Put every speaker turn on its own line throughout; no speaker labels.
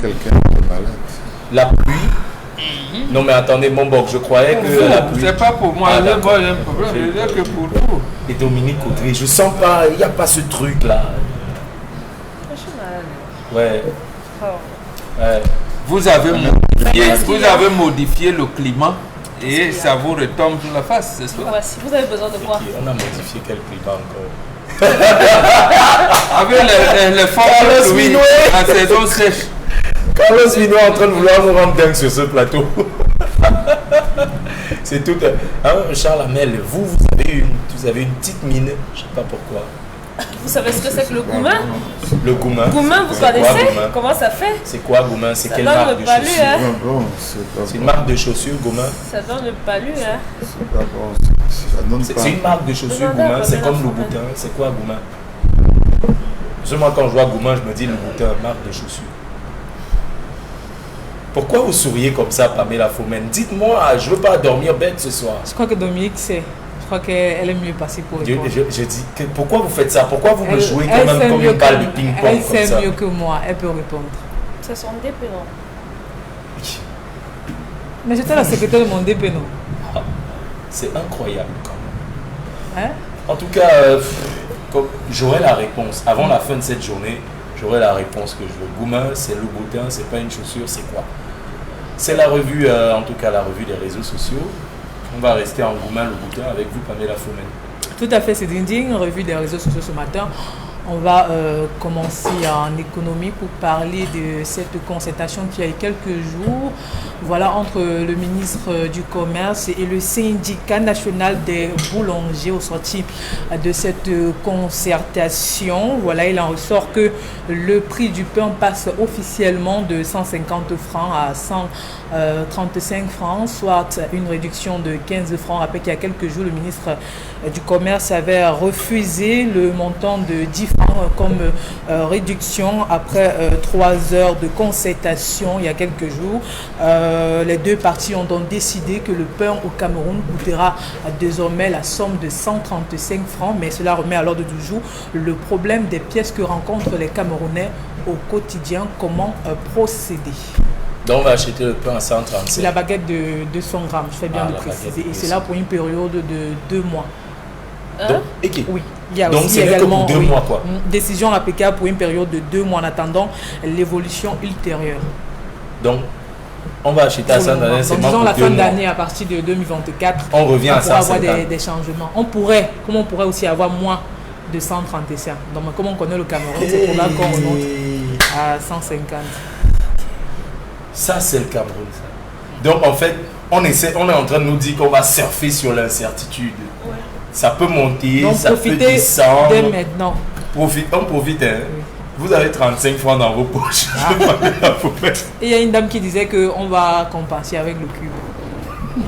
quelqu'un de malade.
La pluie. Non mais attendez, Mombok, je croyais que la pluie...
C'est pas pour moi, j'ai un problème, je dis que pour vous.
Et Dominique Audrey, je sens pas, il n'y a pas ce truc là.
Je suis malade.
Ouais.
Oh.
Ouais.
Vous avez modifié le climat et ça vous retombe sur la face, c'est ça?
Voici, vous avez besoin de quoi?
On a modifié quel climat encore?
Avec les fortes pluies en saison sèche.
Carlos Vino est en train de vouloir nous rendre dingue sur ce plateau. C'est tout. Hein, Charles Amel, vous avez une petite mine, je sais pas pourquoi.
Vous savez ce que c'est que le goumin?
Le goumin.
Goumin, vous connaissez? Comment ça fait?
C'est quoi goumin? C'est quelle
donne
marque
le
de
palu,
chaussures?
hein?
Bon,
C'est une marque de chaussures, goumin.
Ça donne le palu, hein?
C'est pas bon. Ça donne pas.
C'est une marque de chaussures,
Demandez
goumin.
à
C'est comme
Pamela
le boutin. C'est quoi goumin? Seulement quand je vois goumin, je me dis le boutin, marque de chaussures. Pourquoi vous souriez comme ça, Pamela Fomen? Dites-moi, je veux pas dormir bête ce soir.
Je crois que Dominique sait. Je crois qu'elle est mieux passée pour répondre.
Je dis, pourquoi vous faites ça? Pourquoi vous me jouez quand
Elle
même
sait
comme
mieux
une balle
que-
de ping-pong
Elle
comme
sait
ça?
mieux que moi, elle peut répondre.
C'est son dépendant.
Mais j'étais la secrétaire de mon DP, non?
C'est incroyable quand même.
Hein?
En tout cas, j'aurai la réponse. Avant la fin de cette journée, j'aurai la réponse que je veux. Goumin, c'est le boutin, c'est pas une chaussure, c'est quoi? C'est la revue, en tout cas la revue des réseaux sociaux. On va rester en Goumin, le boutin, avec vous, Pamela Fomen.
Tout à fait, c'est une revue des réseaux sociaux ce matin. On va commencer en économie pour parler de cette concertation qui a eu quelques jours, voilà, entre le ministre du Commerce et le syndicat national des boulangers au sorti de cette concertation. Voilà, il en ressort que le prix du pain passe officiellement de 150 francs à 135 francs, soit une réduction de 15 francs. Après qu'il y a quelques jours, le ministre du Commerce avait refusé le montant de 10 francs comme réduction après 3 heures de concertation il y a quelques jours. Les deux parties ont donc décidé que le pain au Cameroun coûtera désormais la somme de 135 francs, mais cela remet à l'ordre du jour le problème des pièces que rencontrent les Camerounais au quotidien. Comment procéder?
Donc on va acheter le pain à 135.
C'est la baguette de 200 grammes, je fais bien de préciser. Et c'est là pour une période de 2 mois.
Donc, okay.
Oui, il y a
donc
aussi
c'est
également
que pour 2 mois, quoi.
Décision applicable pour une période de 2 mois en attendant l'évolution ultérieure.
Donc, on va acheter à 135.
Donc, disons la fin d'année à partir de 2024.
On revient à 150.
On pourra avoir des changements. On pourrait aussi avoir moins de 135. Donc, comme on connaît le Cameroun, c'est pour là qu'on remonte à 150.
Ça, c'est le Cameroun. Ça. Donc, en fait, on est en train de nous dire qu'on va surfer sur l'incertitude. Ouais. Ça peut monter, donc, ça peut descendre.
Dès maintenant.
On profite, hein. Oui. Vous avez 35 francs dans vos poches.
Et il y a une dame qui disait qu'on va compenser avec le cube.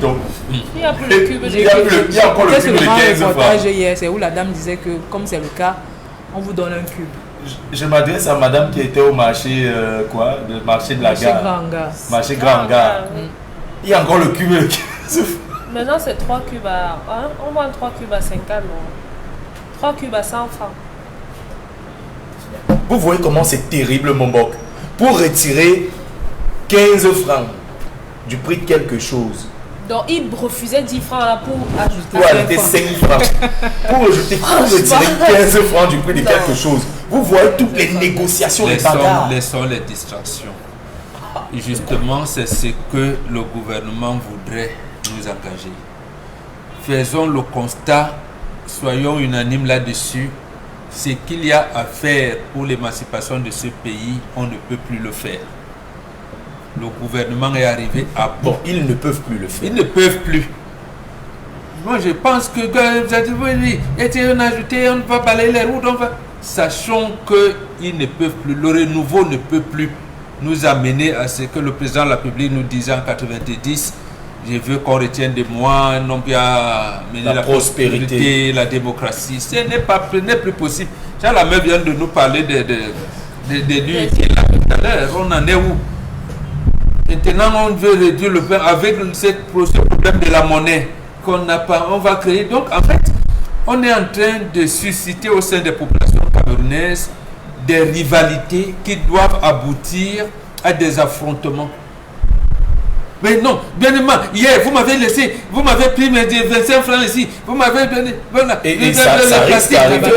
Donc,
il n'y a plus le cube.
Il y a encore le cube de 15 francs.
Hier, c'est où la dame disait que, comme c'est le cas, on vous donne un cube.
Je m'adresse à madame qui était au marché, le marché de la gare. Marché Grand Gare. Oui. Il y a encore le cube de 15 francs.
Maintenant, c'est 3 cubes à... Hein? On vend 3 cubes à 50, non? 3 cubes à 100 francs.
Vous voyez comment c'est terrible, mon boc. Pour retirer 15 francs du prix de quelque chose.
Donc, il refusait 10 francs là pour ajouter.
Pour ajouter 5 francs. Pour retirer 15 francs du prix de quelque chose. Vous voyez toutes les négociations, les bagarres.
Laissons les distractions. Justement, c'est ce que le gouvernement voudrait nous engager. Faisons le constat, soyons unanimes là-dessus. Ce qu'il y a à faire pour l'émancipation de ce pays, on ne peut plus le faire. Le gouvernement est arrivé à bout.
Bon, ils ne peuvent plus le faire.
Ils ne peuvent plus. Moi, je pense que vous avez dit, oui, on a ajouté, on va balayer les routes, sachant qu'ils ne peuvent plus, le renouveau ne peut plus nous amener à ce que le président de la République nous disait en 90. Je veux qu'on retienne de moi, non bien mener la prospérité, la démocratie. Ce n'est plus possible. La meuf vient de nous parler de lui qui est là tout à l'heure. On en est où? Maintenant, on veut réduire le pain avec ce problème de la monnaie qu'on n'a pas. On va créer. Donc, en fait, on est en train de susciter au sein des populations camerounaises des rivalités qui doivent aboutir à des affrontements. Mais non, bien évidemment, hier, vous m'avez pris mes 25 francs ici, vous m'avez donné... Voilà,
et ça risque d'arriver.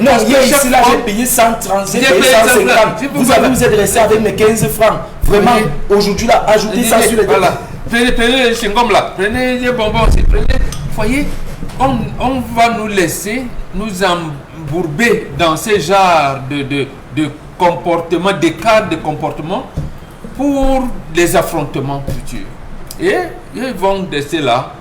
Non, hier, ici, là, j'ai payé 130, j'ai payé 150. Vous êtes resté avec mes 15 francs. Vraiment, aujourd'hui, là, ajoutez ça sur les...
Voilà. Prenez les chewing-gums là, prenez les bonbons aussi, prenez... Vous voyez, on va nous laisser nous embourber dans ce genre de comportement, d'écart de comportement pour les affrontements futurs. Et ils vont rester là.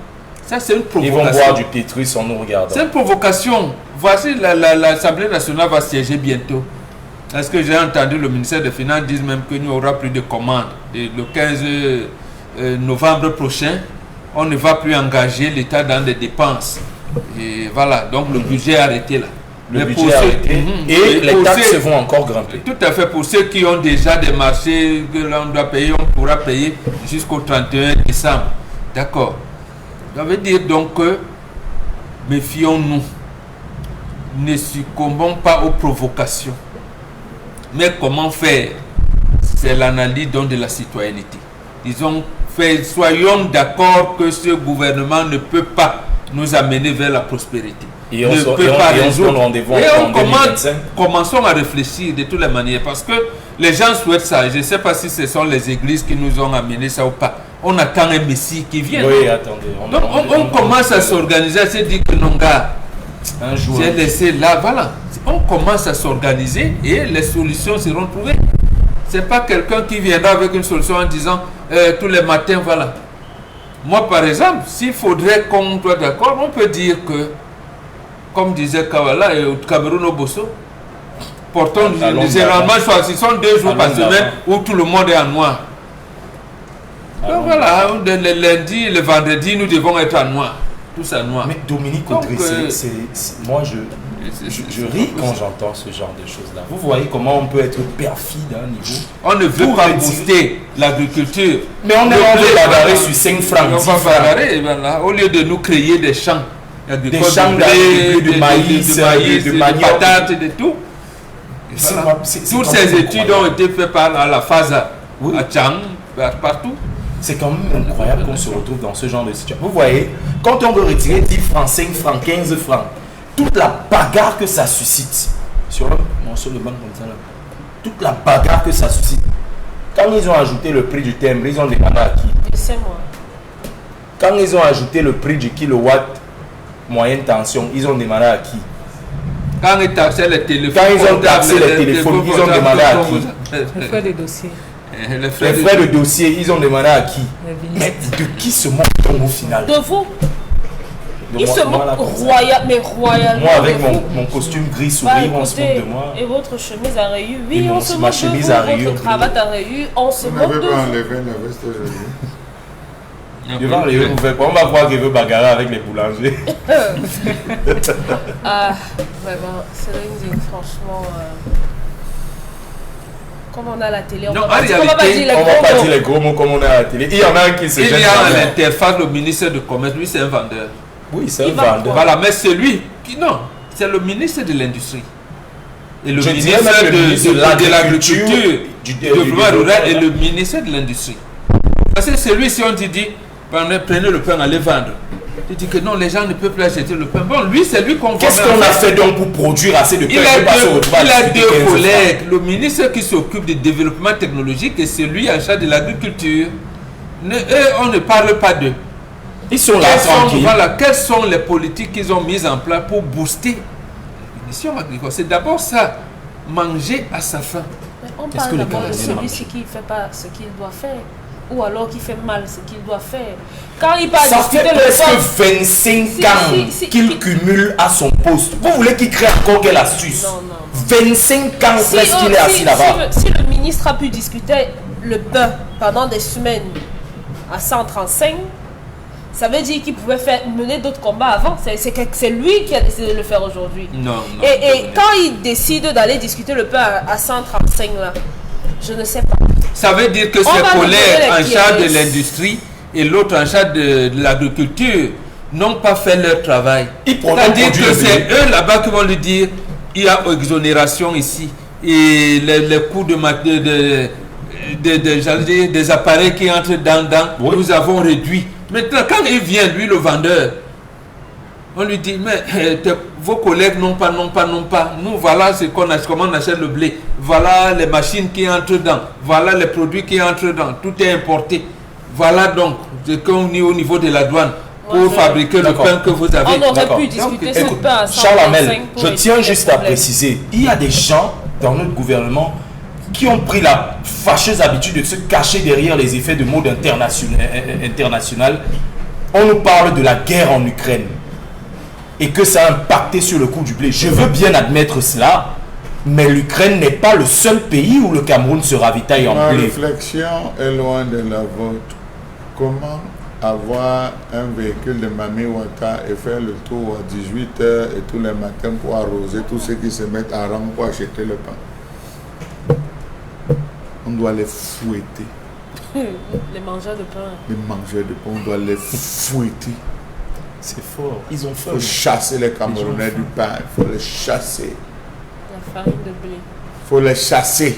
Ça, c'est une provocation.
Ils vont boire du Pétrus en nous regardant.
C'est une provocation. Voici, l'Assemblée nationale va siéger bientôt. Est-ce que j'ai entendu le ministère des Finances dire même qu'il n'y aura plus de commandes. Et le 15 novembre prochain, on ne va plus engager l'État dans des dépenses. Et voilà, donc le budget est arrêté là.
Le budget est arrêté et les taxes vont encore grimper.
Tout à fait, pour ceux qui ont déjà des marchés que l'on doit payer, on pourra payer jusqu'au 31 décembre. D'accord. Ça veut dire donc que méfions-nous. Ne succombons pas aux provocations. Mais comment faire? C'est l'analyse donc de la citoyenneté. Disons, soyons d'accord que ce gouvernement ne peut pas nous amener vers la prospérité.
Et on se donne rendez-vous en 2025.
Commençons à réfléchir de toutes les manières parce que les gens souhaitent ça. Je ne sais pas si ce sont les églises qui nous ont amené ça ou pas. On attend un Messie qui vient.
Oui, attendez.
Donc on commence à s'organiser, à se dire que non, gars, j'ai laissé là, voilà. On commence à s'organiser et les solutions seront trouvées. Ce n'est pas quelqu'un qui viendra avec une solution en disant tous les matins, voilà. Moi, par exemple, s'il faudrait qu'on soit d'accord, on peut dire que, comme disait Kawala et au Cameroun au Bosso, portons généralement, ce sont 2 jours par semaine où tout le monde est en noir. Donc voilà, le lundi et le vendredi, nous devons être en noir. Tous en noir.
Mais Dominique Audrey, moi je ris quand j'entends ce genre de choses-là. Vous voyez comment on peut être perfide à un niveau.
On ne veut pas booster l'agriculture.
Mais on est bagarrer sur 5 francs.
On va bagarrer, voilà, au lieu de nous créer des champs.
Des champs de maïs, de
patates, de tout. Voilà. Toutes ces études ont été faites par la FASA, à Tchang, partout.
C'est quand même incroyable qu'on se retrouve dans ce genre de situation. Vous voyez, quand on veut retirer 10 francs, 5 francs, 15 francs, toute la bagarre que ça suscite, sur le banc comme ça là, toute la bagarre que ça suscite. Quand ils ont ajouté le prix du timbre, ils ont demandé à qui?
C'est moi.
Quand ils ont ajouté le prix du kilowatt moyenne tension, ils ont demandé à qui?
Quand ils taxaient les téléphones,
ils ont demandé à qui?
Les frais de dossier.
Les frais de dossier, ils ont demandé à qui? Mais de qui se moque-t-on au final?
De vous. Ils se moquent royalement.
Moi avec mon costume gris sourire, on se moque de moi.
Et votre chemise à rayures, oui, on se moque
ma chemise
de vous.
à rayures,
votre cravate à rayures, on se moque de vous.
Vous n'avez pas enlevé la veste aujourd'hui.
On va voir qu'il veut bagarrer avec les boulangers.
Ah, vraiment, Céline, franchement... Comme on a à la télé, on va pas dire
les gros mots comme on a à la télé. Il y en a un qui se
jette. Il y a à l'interface le ministre du Commerce, lui c'est un vendeur.
Oui, c'est un vendeur.
Voilà, mais c'est lui qui... Non, c'est le ministre de l'Industrie. Et le ministre de l'Agriculture, du développement rural et le ministre de l'Industrie. Parce que c'est lui, si on dit, prenez le pain, allez vendre. Il dit que non, les gens ne peuvent plus acheter le pain. Bon, lui, c'est lui qu'on va...
Qu'est-ce qu'on a fait donc pour produire assez de pain?
Il a 2 collègues. Le ministre qui s'occupe du développement technologique et celui en charge de l'agriculture. On ne parle pas d'eux.
Ils sont là tranquilles.
Voilà, quelles sont les politiques qu'ils ont mises en place pour booster l'émission agricole? C'est d'abord ça, manger à sa faim.
Mais on parle d'abord de celui-ci qui ne fait pas ce qu'il doit faire. Ou alors qui fait mal ce qu'il doit faire. Quand il parle
ça fait presque 25 ans qu'il cumule à son poste. Vous voulez qu'il crée encore quelle astuce?
Non, non.
25 ans presque qu'il est assis là-bas.
Si le ministre a pu discuter le pain pendant des semaines à 135, ça veut dire qu'il pouvait mener d'autres combats avant. C'est lui qui a décidé de le faire aujourd'hui.
Non.
Et quand il décide d'aller discuter le pain à 135 là, je ne sais pas.
Ça veut dire que ses collègues en charge de l'industrie et l'autre en charge de l'agriculture n'ont pas fait leur travail. C'est-à-dire que c'est eux là-bas qui vont lui dire il y a exonération ici et les coûts de j'allais dire, des appareils qui entrent dans,
Oui.
nous avons réduit. Maintenant, quand il vient, lui, le vendeur, on lui dit, mais vos collègues n'ont pas. Nous, voilà comment on achète le blé. Voilà les machines qui entrent dedans. Voilà les produits qui entrent dedans. Tout est importé. Voilà donc ce qu'on est au niveau de la douane pour
Ouais,
fabriquer le
d'accord.
pain que vous avez.
On aurait
D'accord.
pu discuter
Donc,
ce
Écoute,
pain à
Charles
135
Hamel,
pour
je tiens
éviter
juste
le
à
problème.
préciser, il y a des gens dans notre gouvernement qui ont pris la fâcheuse habitude de se cacher derrière les effets de mode international. On nous parle de la guerre en Ukraine et que ça a impacté sur le coût du blé. Je veux bien admettre cela, mais l'Ukraine n'est pas le seul pays où le Cameroun se ravitaille en
Ma
blé.
réflexion est loin de la vôtre. Comment avoir un véhicule de Mami Wata et faire le tour à 18h et tous les matins pour arroser tous ceux qui se mettent en rang pour acheter le pain? On doit les fouetter.
Les mangeurs de pain.
Les mangeurs de pain, on doit les fouetter.
C'est fort. Ils ont
Il
faim.
faut chasser les Camerounais du pain. Il faut les chasser.
La farine de blé.
Il faut les chasser.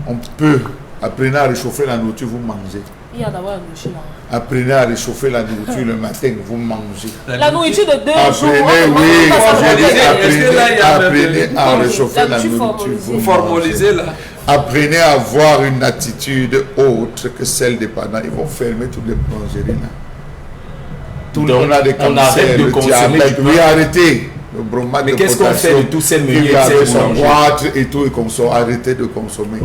On peut. Apprenez à réchauffer la nourriture, vous mangez.
Il y a d'abord un boucher là.
Apprenez à réchauffer la nourriture le matin, vous mangez.
La nourriture de 2 jours.
Apprenez,
on
oui,
commence à
je dis,
manger.
Est-ce que là, il y a
apprenez à réchauffer
La
la
nourriture
nourriture. vous
Formalisé
mangez.
là.
Apprenez à avoir une attitude autre que celle des pendants. Ils vont fermer toutes les boulangeries là. Tout le
Donc,
monde a des
on arrête
cancers,
de
le
consommer
diabète.
du pain.
Oui, arrêtez. Le bromate
Mais
de
qu'est-ce qu'on fait
potassium
de tous ces
qui
milliers
va
de
avec son
boulangers?
boîte et tout, et comme ça, arrêtez de consommer.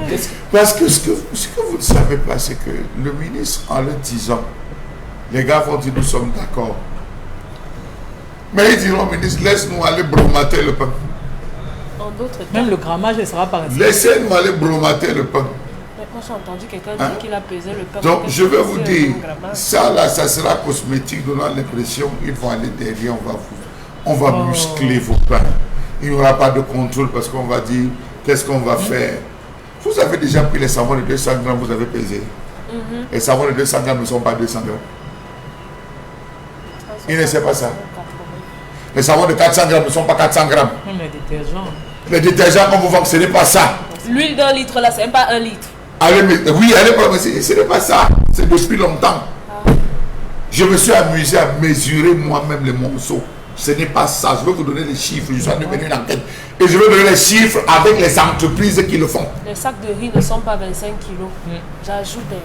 Parce que ce que vous ne savez pas, c'est que le ministre, en le disant, les gars vont dire nous sommes d'accord. Mais ils diront au ministre, laisse-nous aller bromater le pain.
En d'autres
Même
termes.
le grammage ne sera pas respecté.
Laissez-nous aller bromater le pain.
Mais moi j'ai entendu quelqu'un
Hein?
dire qu'il a pesé le pain.
Donc
pour
je vais
qu'il
vous
fasse
dire,
un grammage.
ça là, ça sera cosmétique, donnant l'impression qu'ils vont aller derrière, on va muscler vos pains. Il n'y aura pas de contrôle parce qu'on va dire, qu'est-ce qu'on va faire? Vous avez déjà pris les savons de 200 grammes, vous avez pesé. Les savons de 200 grammes ne sont pas 200 grammes. Il ne sait pas ça. Les savons de 400 grammes ne sont pas 400 grammes.
Même les détergents.
Les détergents qu'on vous vend, ce n'est pas ça.
L'huile d'un litre là, c'est même pas 1 litre.
Allez, oui, allez, mais ce n'est pas ça. C'est depuis longtemps. Je me suis amusé à mesurer moi-même les morceaux. Ce n'est pas ça. Je vais vous donner les chiffres. Je suis devenu une enquête. Et je vais donner les chiffres avec les entreprises qui le font.
Les sacs de riz ne sont pas 25 kilos. J'ajoute des.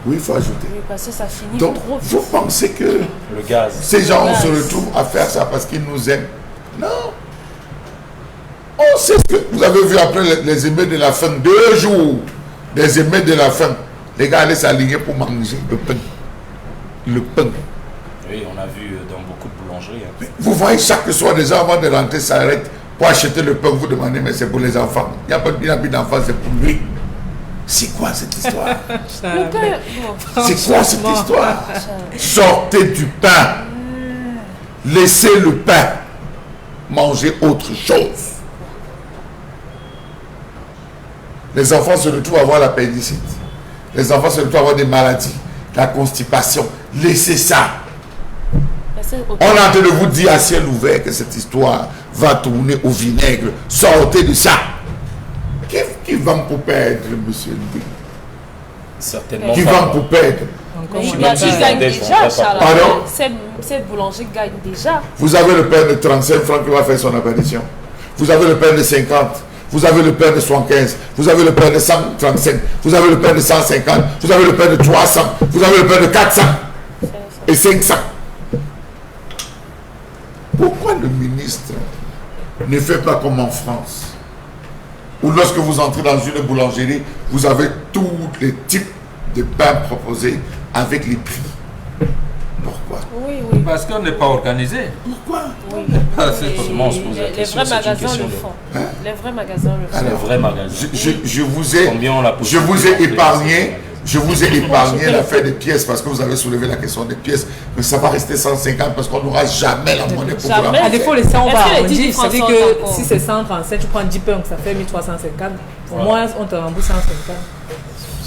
Oui, il faut ajouter.
Oui, parce que ça finit
Donc,
trop vite.
vous pensez que
Le gaz.
ces gens
Gaz.
se retrouvent à faire ça parce qu'ils nous aiment? Non. On sait ce que vous avez vu après les émeutes de la faim. 2 jours des émeutes de la faim. Les gars allaient s'aligner pour manger le pain. Le pain.
Oui, on a vu dans beaucoup de boulangeries. hein.
Vous voyez chaque soir, les gens avant de rentrer s'arrêtent pour acheter le pain. Vous demandez, mais c'est pour les enfants. Il n'y a pas d'enfant, c'est pour lui. C'est quoi cette histoire?
Le pain, bon,
C'est quoi cette histoire? Sortez du pain. Laissez le pain. Mangez autre chose. Les enfants se retrouvent à avoir l'appendicite. Les enfants se retrouvent à avoir des maladies. La constipation. Laissez ça.
c'est
On est en train de vous dire à ciel ouvert que cette histoire va tourner au vinaigre. Sortez de ça. Qui vend pour perdre, monsieur Louis?
Certainement
Qui
pas.
vend pour perdre?
Mais
Je
il
suis
y a
même
qui
si je
gagnent
vendais, je
déjà,
vendrais pas.
Charles.
Pardon?
Ces boulangers gagnent déjà.
Vous avez le pain de 35 francs qui va faire son apparition. Vous avez le pain de 50. Vous avez le pain de 75. Vous avez le pain de 135. Vous avez le pain de 150. Vous avez le pain de 300. Vous avez le pain de 400 et 500. Pourquoi le ministre ne fait pas comme en France, où lorsque vous entrez dans une boulangerie, vous avez tous les types de pains proposés avec les prix? Pourquoi?
Oui, oui.
Parce qu'on n'est pas organisé.
Pourquoi?
oui.
Ah, c'est
Et
seulement on se pose la
les
question,
vrais
c'est une
magasins
question
le
de-
font. Les vrais magasins le font.
C'est un vrai magasin.
Je vous ai,
Combien on l'a
je vous
possible
ai
de rentrer
épargné,
dans
je vous ai épargné l'affaire des pièces parce que vous avez soulevé la question des pièces, mais ça va rester 150 parce qu'on n'aura jamais la monnaie pour
Jamais.
vous
À
la
défaut,
faire.
les 100, on
Est-ce
va
que les
arrondir.
10
Ça veut dire
sont
que
encore?
si c'est 137, tu prends 10 pains, ça fait 1350. Au
Ouais.
moins, on te rembourse 150.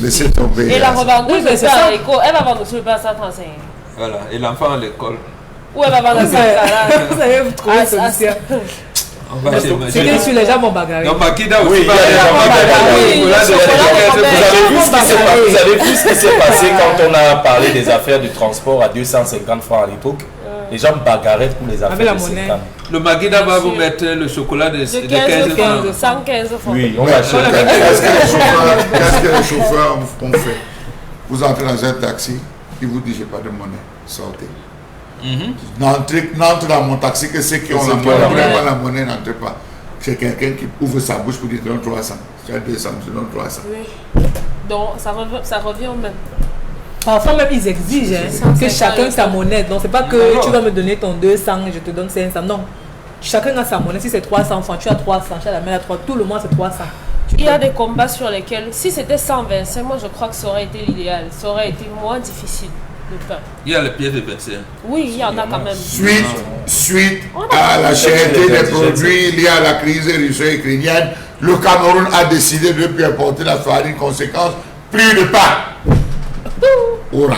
Laissez tomber.
Et la
hein.
revendeuse
Oui, mais
de
c'est
pain
ça.
à l'éco, elle va vendre sur le pain à 135.
Voilà. Et l'enfant à l'école.
Ou elle va vendre à 140.
Vous savez, vous trouvez
Ah,
solution.
On va
Parce que
s'imaginer.
C'est que sur les gens vont bagarrer.
Donc Makida
Oui,
aussi
il y a
va
des gens
aller
qui
chocolat de
Vous avez vu ce qui s'est passé quand on a parlé des affaires du transport à 250 francs à l'époque. Les gens bagarraient pour les affaires
Avec la
de
monnaie.
50.
Le Makida va vous mettre le chocolat de 15 francs.
115 francs.
Oui, on va acheter.
Qu'est-ce que les chauffeurs ont fait? Vous entrez dans un taxi, il vous dit j'ai pas de monnaie, sortez. N'entrez dans mon taxi que ceux qui ont la monnaie, vous n'avez pas la monnaie, n'entrez pas. C'est quelqu'un qui ouvre sa bouche pour dire donne 300. Tu as 200, je donne 300.
Oui. Donc ça revient au même.
Parfois même ils exigent que chacun sa monnaie. Donc c'est pas que tu vas me donner ton 200 et je te donne 500. Non. Chacun a sa monnaie. Si c'est 300 francs, tu as 300. Tu as la main à 300. Tout le monde c'est 300.
Il y a des combats sur lesquels, si c'était 125, moi je crois que ça aurait été l'idéal. Ça aurait été moins difficile, le pain.
Il y a les pièces de 25.
Oui, il y en a quand même.
Suite à la cherté des produits liés à la crise russo-ukrainienne, le Cameroun a décidé de ne plus importer la farine. Conséquence, plus de pain. Hurrah.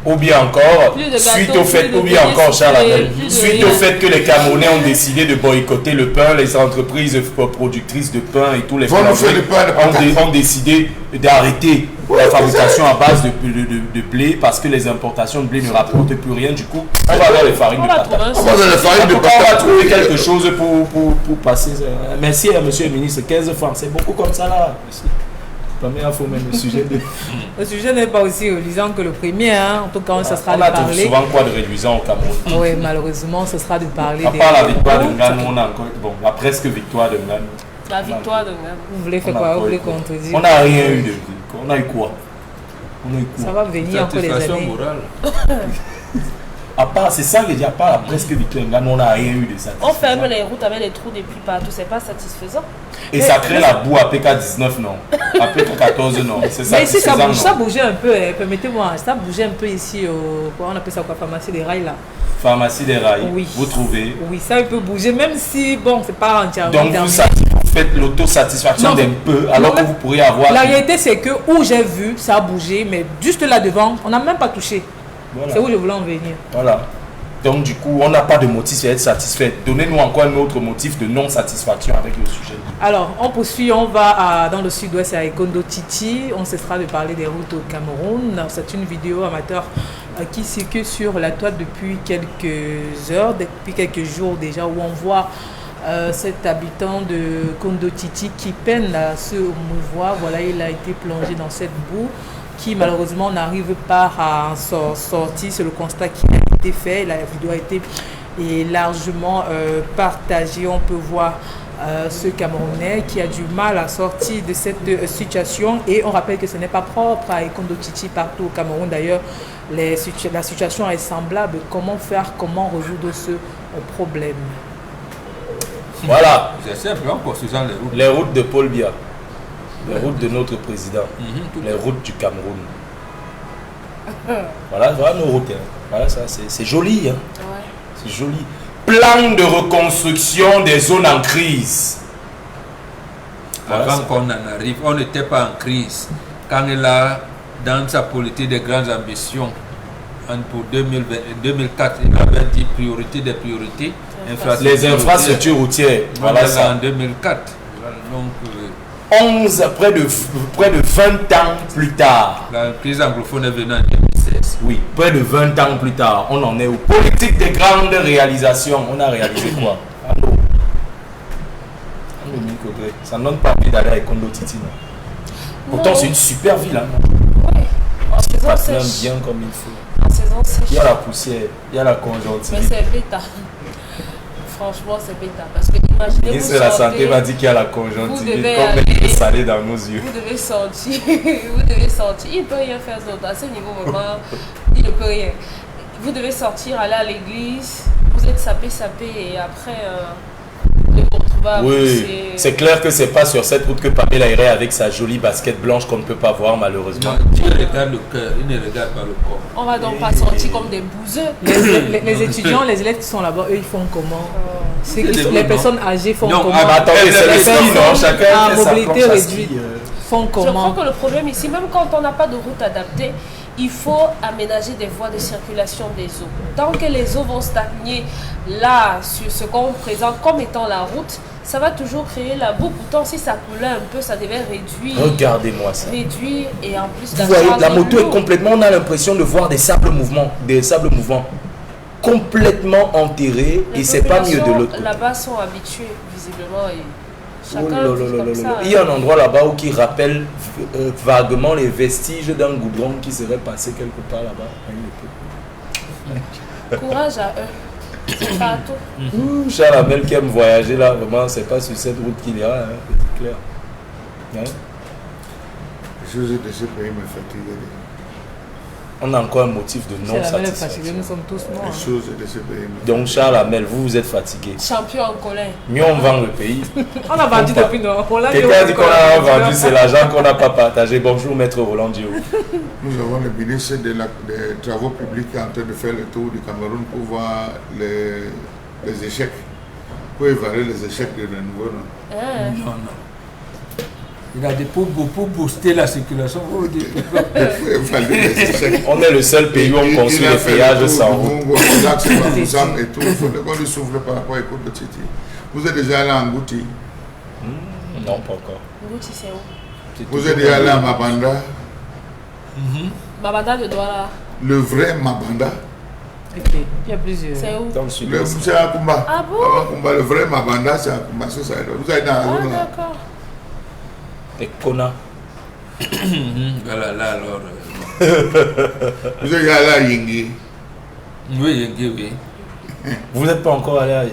Ou bien encore,
Plus de
suite
gâteaux,
au fait,
plus de
ou bien
billets
encore, Charles
sucrés,
Abel,
plus de
suite
rien.
au fait que les Camerounais ont décidé de boycotter le pain, les entreprises productrices de pain et tous les
Faut nous faire le pain de
ont décidé d'arrêter la fabrication à base de blé parce que les importations de blé ne rapportent plus rien. Du coup, on va avoir les farines
On
de
va
patate.
trouver un
On va dans la farine de
On va
patate.
trouver quelque chose pour passer. Merci à monsieur le ministre, 15 francs, c'est beaucoup comme ça là. Pas bien, il faut même le sujet de...
Le sujet n'est pas aussi reluisant que le premier. En tout cas, ça sera
On
de
a
parler.
souvent quoi de réduisant au Cameroun.
Oui, malheureusement, ce sera de parler
À
des.
part la victoire de Ngane, on a encore... Bon, la presque victoire de Ngane.
La victoire de Ngane.
Vous voulez faire
On a
quoi? Vous
quoi,
voulez
quoi.
contredire?
On n'a rien eu de... On a eu quoi? On a eu
Ça
quoi?
va venir encore des
Satisfaction
années.
morale.
À part, c'est ça que je dis, à part la presque victoire de Ngane, on n'a rien eu de ça.
On ferme les routes avec les trous depuis partout, c'est pas satisfaisant.
Et ça crée la boue à PK19, non? À PK14, non? C'est
Mais ici,
satisfaisant, non?
ça bougeait un peu, permettez-moi, ça bougeait un peu ici, on appelle ça quoi, pharmacie des rails là.
Pharmacie des rails,
Oui.
vous trouvez?
Oui, ça peut bouger, même si, bon, c'est pas entièrement
Donc
terminé.
vous faites l'autosatisfaction
Non.
d'un peu, alors
Non,
que vous pourriez avoir...
La réalité, c'est que où j'ai vu, ça a bougé, mais juste là devant, on n'a même pas touché.
Voilà.
C'est où je voulais en venir.
Voilà. Donc du coup, on n'a pas de motif à être satisfait. Donnez-nous encore un autre motif de non-satisfaction avec le sujet.
Alors, on poursuit, on va dans le sud-ouest à Ekondo Titi. On cessera de parler des routes au Cameroun. C'est une vidéo amateur qui circule sur la toile depuis quelques heures, depuis quelques jours déjà, où on voit cet habitant de Kondo Titi qui peine à se mouvoir. Voilà, il a été plongé dans cette boue qui malheureusement n'arrive pas à en sortir. C'est le constat qui a été fait. La vidéo a été largement partagée. On peut voir ce Camerounais qui a du mal à sortir de cette situation. Et on rappelle que ce n'est pas propre à Ekondo Titi partout au Cameroun. D'ailleurs, la situation est semblable. Comment faire, comment résoudre ce problème?
Voilà,
C'est simple, en construisant les routes.
les routes de Paul Biya, les routes de notre président, les routes du Cameroun. Voilà nos routes. Hein. Voilà, ça, c'est joli. Hein.
Ouais.
C'est joli. Plan de reconstruction des zones en crise. Voilà,
Avant
c'est-
qu'on en arrive, on n'était pas en crise. Quand il a, dans sa politique de grandes ambitions, pour 2004, il avait dit priorité des priorités.
Les infrastructures routières. Voilà
Voilà
ça.
en 2004. Voilà, donc,
11, près de 20 ans plus tard.
la crise anglophone est venue en 2016.
Oui, près de 20 ans plus tard, on en est aux politiques des grandes réalisations. On a réalisé quoi? Allô? Ça ne donne pas envie d'aller à Ekondo Titi. Non. Pourtant,
Non.
c'est une super ville. Hein.
Ouais. En saison
Pas plein
sèche.
bien comme il faut.
En saison sèche.
Il y a la poussière, il y a la
Mais
conjonctivite.
c'est bêta. Franchement, c'est bêta. Parce que
Le
imaginez,
ministre de la Santé m'a dit qu'il y a la conjonctivite.
devez
Comme
aller-
elle est salée dans nos yeux.
vous devez sortir. Vous devez sortir. Il ne peut rien faire d'autre. À ce niveau, vraiment, il ne peut rien. Vous devez sortir, aller à l'église. Vous êtes sapé et après, de vous retrouver à
Oui,
pousser.
c'est clair que c'est pas sur cette route que Pamela irait avec sa jolie basket blanche qu'on ne peut pas voir malheureusement.
Non, Dieu regarde le cœur, il ne regarde pas le corps.
On va donc pas sortir comme des bouseux.
Les étudiants, les élèves qui sont là-bas, eux, ils font comment? Les
des
personnes âgées font
Non,
comment?
ah,
Attendez, c'est le ski, non? Chacun
à
fait sa
mobilité
planche à
réduite.
ski,
font
Je
comment?
crois que le problème ici, même quand on n'a pas de route adaptée, il faut aménager des voies de circulation des eaux. Tant que les eaux vont stagner là, sur ce qu'on présente comme étant la route, ça va toujours créer la boue. Pourtant, si ça coulait un peu, ça devait réduire.
Regardez-moi ça.
Réduire et en plus
Vous voyez, la
d'attendre
moto est
l'eau.
complètement, on a l'impression de voir des sables mouvants, complètement enterrés,
Les
et c'est pas mieux de
populations
l'autre côté.
là-bas sont habitués, visiblement. Et
Oh
chacun
là
vit
là là
comme
là
ça.
là. Il y a un endroit là-bas qui rappelle vaguement les vestiges d'un goudron qui serait passé quelque part là-bas à une époque.
Courage à eux. C'est pas à tout.
Charles Hamel qui aime voyager là, vraiment, c'est pas sur cette route qu'il ira, hein, c'est clair. Hein?
Les choses de ce pays me fatiguent.
On a encore un motif de
C'est la même fatiguée,
non-satisfaction.
nous sommes tous morts.
Les choses de ce pays me
Donc Charles Hamel, vous êtes fatigué.
Champion en colère.
Mieux on vend le pays.
On a vendu depuis non. On l'a
Quelqu'un a dit qu'on a vendu, c'est l'argent qu'on n'a pas partagé. Bonjour maître Roland Dio.
Nous avons le ministre des Travaux publics qui est en train de faire le tour du Cameroun pour voir les échecs, pour évaluer les échecs de renouveau.
Hein?
Non, non. Il a des pour booster la circulation.
Pour évaluer les échecs.
On est le seul pays où on construit les péages sans route.
Et tout, il faut qu'on lui souffle par rapport à Écoute de Titi. Vous êtes déjà allé en Gouti?
Non, pas encore.
Gouti, c'est où?
Vous êtes déjà allé à Mabanda?
Mabanda de Douala.
Le vrai Mabanda?
Ok, il y a plusieurs.
C'est où?
Dans le sud-ouest.
C'est à Kumba.
Ah bon?
Le vrai Mabanda, c'est à Kumba. Vous êtes dans la
Ah
zone là.
d'accord.
Et Kona.
Voilà, là alors.
Vous êtes allé à Yingi.
Oui, oui.
Vous n'êtes pas encore allé à...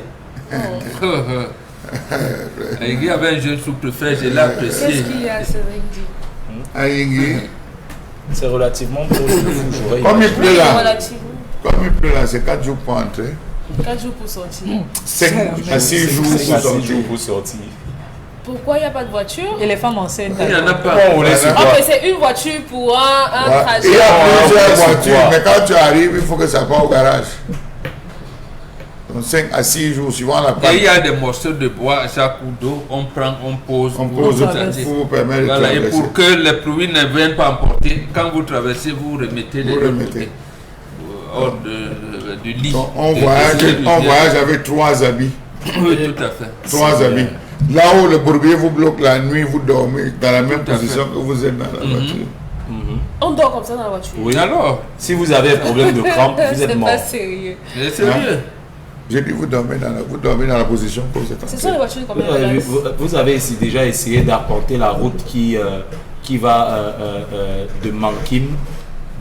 Il y avait un jeune sous-préfet, je l'ai apprécié.
Qu'est-ce qu'il y a, Cédric dit?
À Yingi.
C'est relativement proche de vous.
Comme il pleut là.
Relativement.
Comme il pleut là, c'est 4 jours pour entrer.
4 jours pour sortir.
5 à 6 jours pour
6
sortir.
jours pour sortir.
Pourquoi il n'y a pas de voiture?
Et les femmes enceintes.
Il n'y en a pas.
Pourquoi on voulait sur
Ah,
quoi?
mais c'est une voiture pour un
Ouais.
trajet.
Il y a plusieurs
c'est
voitures,
quoi?
mais quand tu arrives, il faut que ça parte au garage. Donc 5 à 6 jours, suivant la
Et il y
panne,
a des morceaux de bois à chaque coup d'eau, on prend, on pose.
on pose
traverser.
pour vous permettre de
Voilà, et
traverser.
pour que les pluies ne viennent pas emporter, quand vous traversez, vous remettez les
Vous
autres
remettez.
côtés, hors du lit.
Donc, on
Et
voyage
de rivière.
avec 3 habits.
Oui, tout à fait.
3 habits. Là où le bourbier vous bloque la nuit, vous dormez dans la même
Tout à
position
fait.
que vous êtes dans la voiture.
On dort comme ça dans la voiture.
Oui.
Alors,
Si vous avez un problème de crampe, vous êtes
C'est
mort.
pas sérieux.
c'est sérieux.
J'ai dit, vous dormez dans la position que vous êtes
Ce
en
sont les
train.
voitures de combien de places?
Vous avez déjà essayé d'apporter la route qui va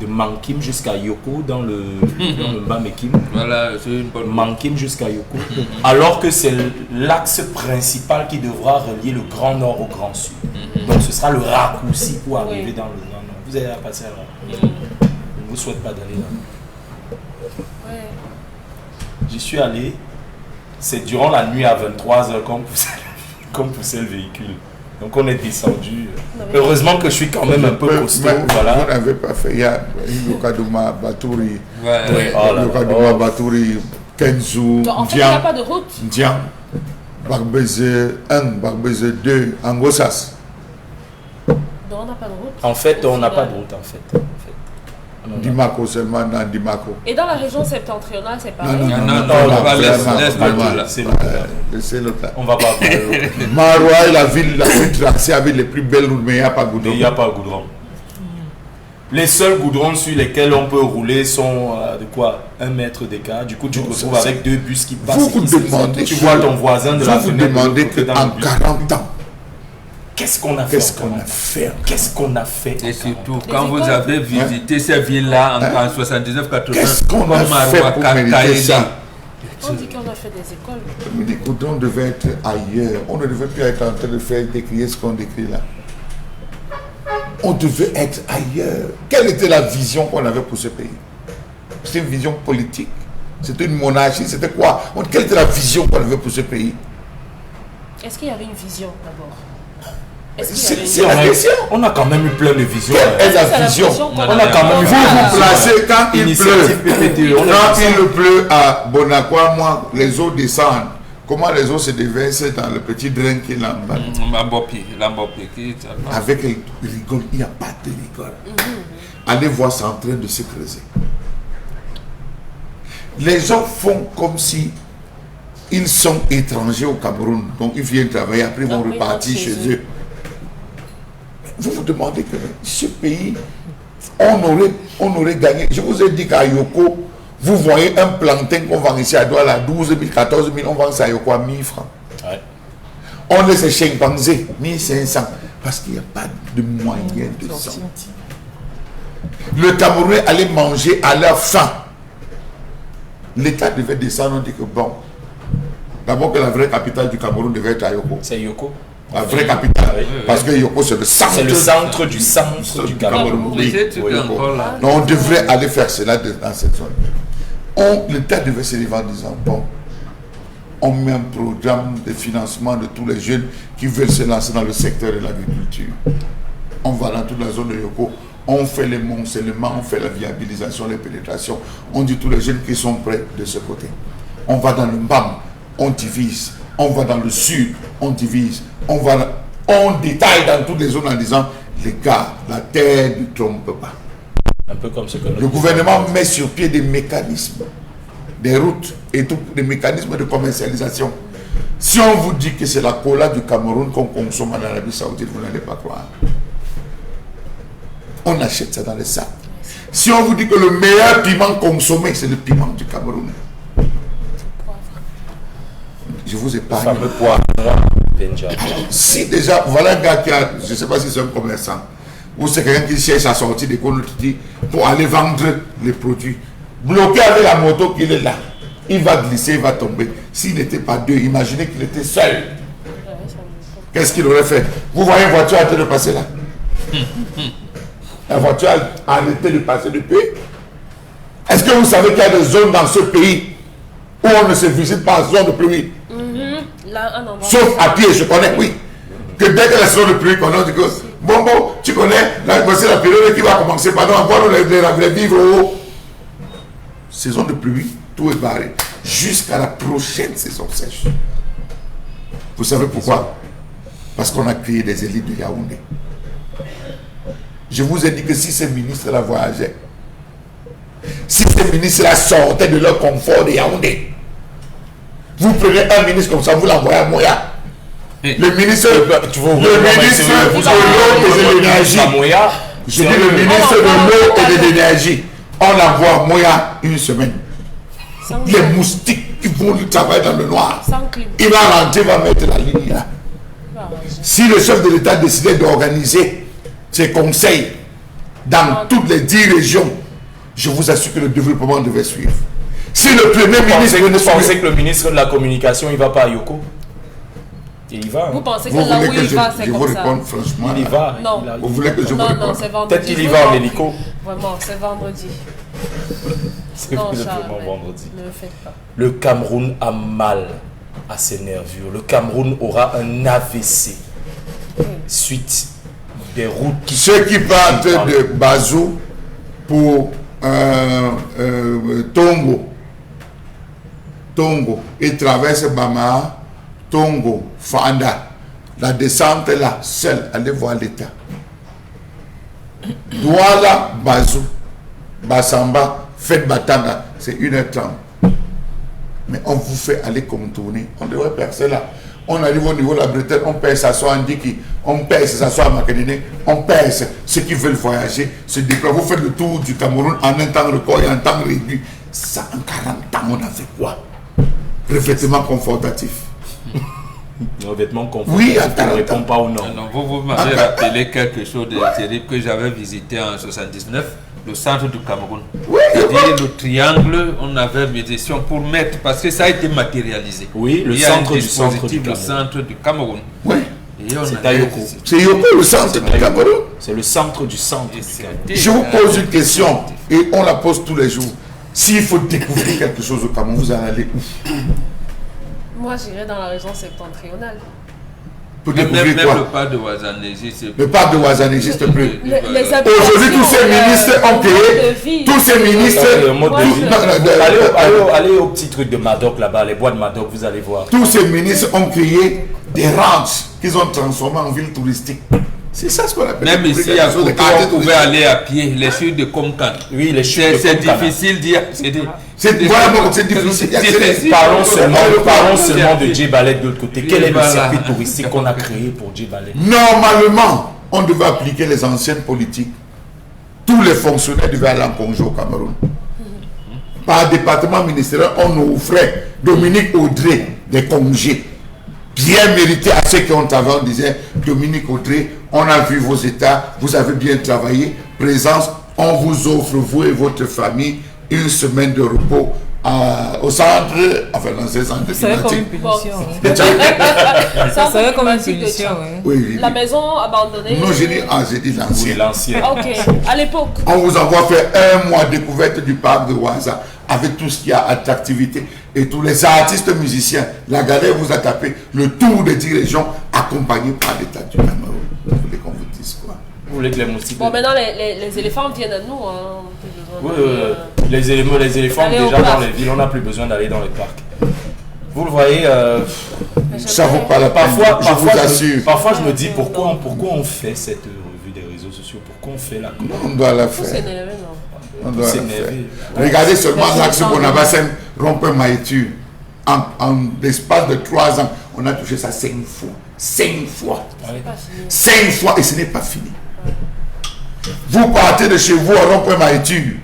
de Mankim jusqu'à Yoko dans le Bas-Mekim.
Voilà, c'est une bonne.
Mankim jusqu'à Yoko. Alors que c'est l'axe principal qui devra relier le Grand Nord au Grand Sud. Donc ce sera le raccourci pour arriver
Oui.
dans le Grand Nord. Vous allez passer là. Je ne vous souhaite pas d'aller là.
Ouais.
J'y suis allé, c'est durant la nuit à 23h qu'on poussait le véhicule. Donc on est descendu.
Non, mais-
Heureusement que je suis quand même un peu costaud.
Mais
Voilà.
vous n'avez pas fait. Il y a Yokadouma, Batouri,
Ouais,
Oui,
ouais.
oh là là.
Yokadouma, Batouri, Kenzu,
Donc en fait, il n'y a
Dian,
pas de route.
Dian, Barbeze 1, Barbeze 2, Angosas.
Donc on n'a pas de route.
En fait, on n'a
Au
pas
final.
de route en fait. On en a-
Dimako seulement dans Dimako.
Et dans la région septentrionale, c'est pareil.
non, non,
non,
on va laisser
vraiment,
l'autre là.
C'est l'autre là.
Laissez l'autre là.
On va pas parler.
Marois est la ville la plus tracée avec les plus belles routes, mais il n'y a pas
Mais
goudron.
il n'y a pas de goudron. Les seuls goudrons sur lesquels on peut rouler sont de quoi 1 mètre d'écart. Du coup, tu te
Donc,
retrouves
c'est-
avec 2 bus qui passent.
Vous
et qui
vous
se-
demandez,
Tu vois ton voisin de la
vous vous
fenêtre. de
demandez
l'autre côté
qu'en
dans le bus.
40 ans,
Qu'est-ce qu'on a fait
qu'est-ce qu'on
encore?
a fait?
Qu'est-ce qu'on a fait
Et
encore?
surtout,
Les
quand vous
écoles.
avez visité ces villes-là en 79-80,
Qu'est-ce qu'on a fait pour mériter ça?
On dit qu'on a fait des écoles.
Mais les goudrons devaient être ailleurs. On ne devait plus être en train de faire décrire ce qu'on décrit là. On devait être ailleurs. Quelle était la vision qu'on avait pour ce pays? C'était une vision politique. C'était une monarchie. C'était quoi? Quelle était la vision qu'on avait pour ce pays?
Est-ce qu'il y avait une vision d'abord? Est-ce
C'est
qu'il y avait
la question.
On a quand même eu plein de visions.
Quelle est la
C'est la
vision?
vision qu'on
On a quand même eu
Vous vous placez quand il
Initiative
pleut.
PPTE. On a
Quand
dit ça.
il pleut à Bonacqua, moi, les eaux descendent. comment les eaux se déversent dans le petit drain qui l'emballe.
Lambopi.
Avec le rigole, il n'y a pas de rigole. Allez voir, c'est en train de se creuser. Les gens font comme si ils sont étrangers au Cameroun. Donc ils viennent travailler, après ils vont repartir chez eux. Vous vous demandez que ce pays, on aurait gagné. Je vous ai dit qu'à Yoko, vous voyez un plantain qu'on vend ici à Douala à 12 000, 14 000, on vend ça à Yoko à 1000 francs.
Ouais.
On laisse les chimpanzés 1500 parce qu'il n'y a pas de moyen de sortir. Le Camerounais allait manger à leur faim. L'État devait descendre, on dit que bon, d'abord que la vraie capitale du Cameroun devait être à Yoko.
C'est Yoko.
La vraie capitale. Parce que Yoko, c'est le centre.
C'est le centre du Cameroun.
Oui. Donc on devrait aller faire cela dans cette zone. L'État devait se lever en disant, bon, on met un programme de financement de tous les jeunes qui veulent se lancer dans le secteur de l'agriculture. On va dans toute la zone de Yoko, on fait les moncellements, on fait la viabilisation, les pénétrations. On dit tous les jeunes qui sont prêts de ce côté. On va dans le Mbam, on divise. On va dans le sud, on divise. On détaille dans toutes les zones en disant, les gars, la terre ne trompe pas.
Un peu comme ce que
le gouvernement met sur pied des mécanismes, des routes et tous les mécanismes de commercialisation. Si on vous dit que c'est la cola du Cameroun qu'on consomme en Arabie Saoudite, vous n'allez pas croire. On achète ça dans les sacs. Si on vous dit que le meilleur piment consommé, c'est le piment du Cameroun. Je vous épargne.
Fameux poivre.
Si déjà, voilà un gars qui a, je ne sais pas si c'est un commerçant, ou c'est quelqu'un qui cherche à sortir des conneries pour aller vendre les produits. Bloqué avec la moto qu'il est là. Il va glisser, il va tomber. S'il n'était pas deux, imaginez qu'il était seul. Qu'est-ce qu'il aurait fait? Vous voyez une voiture arrêter de passer là. La voiture a arrêté de passer depuis. Est-ce que vous savez qu'il y a des zones dans ce pays où on ne se visite pas en zone de pluie?
Là,
Sauf à pied, je connais, oui. Que dès que la saison de pluie, on dit que bon, tu connais, là, voici la période qui va commencer, pardon, encore les vivres au haut. Saison de pluie, tout est barré. Jusqu'à la prochaine saison sèche. Vous savez pourquoi? Parce qu'on a créé des élites de Yaoundé. Je vous ai dit que si ces ministres-là voyageaient, si ces ministres-là sortaient de leur confort de Yaoundé, vous prenez un ministre comme ça, vous l'envoyez à Moya. Le ministre de l'eau et de l'énergie. Je dis le ministre de l'eau et de l'énergie. On l'envoie à Moya une semaine. Les moustiques qui vont travailler dans le noir. Il va rentrer, il va mettre la ligne là. Si le chef de l'État décidait d'organiser ses conseils dans toutes les 10 régions, je vous assure que le développement devait suivre. Si le premier ministre...
Vous pensez que le ministre de la communication, il ne va pas à Yoko? Il y va. Hein.
Vous pensez que là où il va, c'est comme ça?
Je vous réponds franchement.
Il y va.
Non.
Vous voulez que je vous réponde?
Non, c'est vendredi.
Peut-être qu'il y va en hélico.
Vraiment, c'est vendredi.
C'est vraiment vendredi.
Ne le faites pas.
Le Cameroun a mal à ses nervures. Le Cameroun aura un AVC suite des routes qui...
Ceux qui partent de Bazou pour Tongo et traversent Bama, Tongo, Fanda, la descente est là, seule, allez voir l'État. Douala, Bazou, Bassamba, Fête Batanga, c'est 1h30. Mais on vous fait aller contourner. On devrait percer là. On arrive au niveau de la Bretagne, on perce à soi en Diki, on perce à soi à Makedine, on perce ceux qui veulent voyager, se déploient. Vous faites le tour du Cameroun en un temps record et en temps réduit. Ça, en 40 ans, on a fait quoi? Revêtement confortatif.
Revêtement confortatif.
Oui,
on ne répond pas au nom.
Alors, vous m'avez rappelé quelque chose de terrible que j'avais visité en 79, le centre du Cameroun.
Oui,
c'est-à-dire le triangle, on avait mis des questions pour mettre, parce que ça a été matérialisé.
Oui, le centre
du Cameroun.
Oui.
C'est à Yoko.
C'est Yoko, le centre du Cameroun.
C'est le centre du centre.
Je vous pose une question et on la pose tous les jours. S'il faut découvrir quelque chose au Cameroun, vous allez aller où?
Moi, j'irai dans la région septentrionale.
Pour
Même
découvrir quoi?
le parc de Ouazzane n'existe plus.
Le parc de Ouazzane n'existe plus.
Aujourd'hui,
tous ces ministres ont payé. Tous ces ministres.
Allez au petit truc de Madoc là-bas, les bois de Madoc, vous allez voir.
Tous ces ministres ont créé des ranchs qu'ils ont transformés en ville touristique. C'est ça ce qu'on appelle.
Même ici, à côté, on pouvait aller à pied, les chutes de Komkan.
Oui, les chutes.
C'est difficile d'y accéder.
C'est difficile.
Parlons seulement de Djebalé de l'autre côté. Quel est le circuit touristique qu'on a créé pour Djebalé?
Normalement, on devait appliquer les anciennes politiques. Tous les fonctionnaires devaient aller en congé au Cameroun. Par département ministériel, on nous offrait, Dominique Audrey, des congés bien mérités à ceux qui ont travaillé. On disait, Dominique Audrey, on a vu vos états, vous avez bien travaillé, présence, on vous offre, vous et votre famille, une semaine de repos au centre, enfin dans ces centres
Ça serait comme une punition.
Ça
serait comme une punition.
Oui.
La maison abandonnée.
Non, j'ai dit l'ancien.
Oui, l'ancien.
Ok, à l'époque.
On vous envoie faire un mois de découverte du parc de Ouazzane avec tout ce qui a attractivité et tous les artistes musiciens. La galère vous a tapé le tour des 10 régions accompagné par l'État du Cameroun. Vous voulez qu'on vous dise quoi?
Vous voulez que les moustiques...
Bon, maintenant les éléphants viennent à nous. Hein.
Oui, les éléphants déjà dans les villes, on n'a plus besoin d'aller dans les parcs. Vous le voyez,
ça vaut pas la peine.
Parfois je me dis pourquoi on fait cette revue des réseaux sociaux, pourquoi on fait la...
On doit la faire.
S'énerver, non?
On doit la faire. Regardez seulement l'axe Bonabassem Rompe Maïtu. En l'espace de 3 ans, on a touché ça 5 fois. 5 fois. 5 fois et ce n'est pas fini. Vous partez de chez vous à Rompe Maïtu.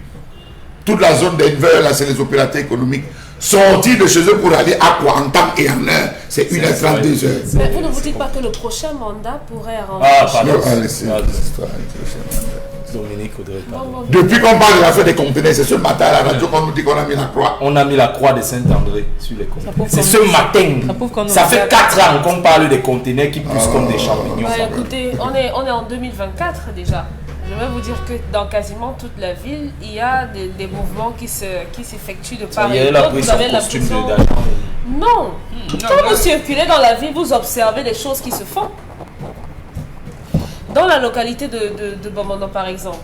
Toute la zone d'Enver, là, c'est les opérateurs économiques. Sortir de chez eux pour aller à quoi en temps et en heure, c'est 1h30, 2h.
Mais vous ne vous dites pas que le prochain mandat pourrait rendre...
Ah, pardon.
Dominique Audrey, depuis qu'on parle de l'affaire des conteneurs, c'est ce matin à la radio qu'on nous dit qu'on a mis la croix.
On a mis la croix de Saint-André sur les conteneurs. C'est ce matin. Ça fait 4 ans qu'on parle des conteneurs qui poussent comme des champignons.
Ouais, écoutez, on est en 2024 déjà. Je vais vous dire que dans quasiment toute la ville, il y a des mouvements qui s'effectuent de part et d'autre. Vous avez l'impression... Non. Quand vous circulez dans la ville, vous observez des choses qui se font. Dans la localité de Bomondo, par exemple,